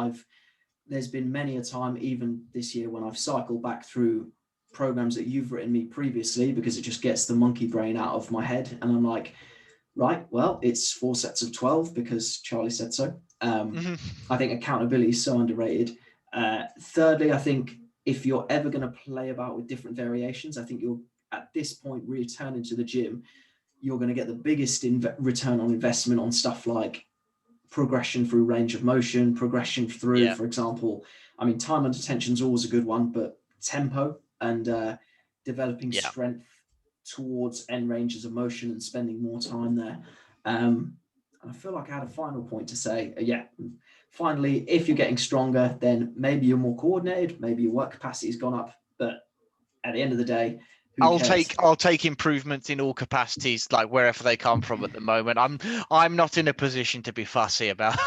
there's been many a time, even this year, when I've cycled back through programs that you've written me previously, because it just gets the monkey brain out of my head. And I'm like, right, well, it's 4 sets of 12 because Charlie said so. I think accountability is so underrated. Thirdly, I think if you're ever going to play about with different variations, I think you'll, at this point, returning to the gym, you're going to get the biggest return on investment on stuff like progression through range of motion, progression through, for example, I mean, time under tension is always a good one, but tempo and developing strength towards end ranges of motion and spending more time there. I feel like I had a final point to say. Finally, if you're getting stronger, then maybe you're more coordinated, maybe your work capacity has gone up, but at the end of the day, I'll take improvements in all capacities, like wherever they come from at the moment. I'm not in a position to be fussy about.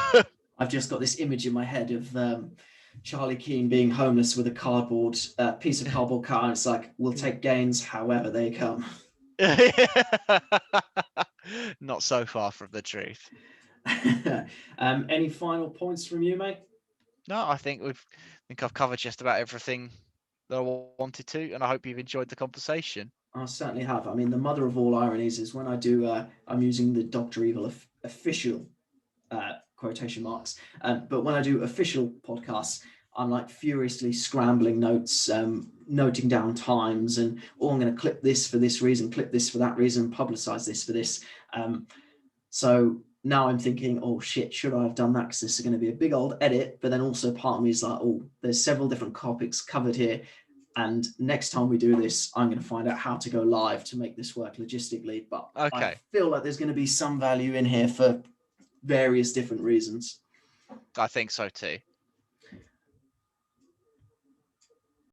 I've just got this image in my head of Charlie Keane being homeless with a piece of cardboard car, and it's like, we'll take gains however they come. Not so far from the truth. Any final points from you, mate? No, I think I've covered just about everything that I wanted to, and I hope you've enjoyed the conversation. I certainly have. I mean, the mother of all ironies is when I do, I'm using the Dr. Evil official quotation marks, but when I do official podcasts, I'm like furiously scrambling notes, noting down times, and I'm going to clip this for this reason, clip this for that reason, publicize this for this. So now I'm thinking, oh shit, should I have done that? Because this is going to be a big old edit. But then also part of me is like, oh, there's several different topics covered here. And next time we do this, I'm going to find out how to go live to make this work logistically. But I feel like there's going to be some value in here for various different reasons. I think so too.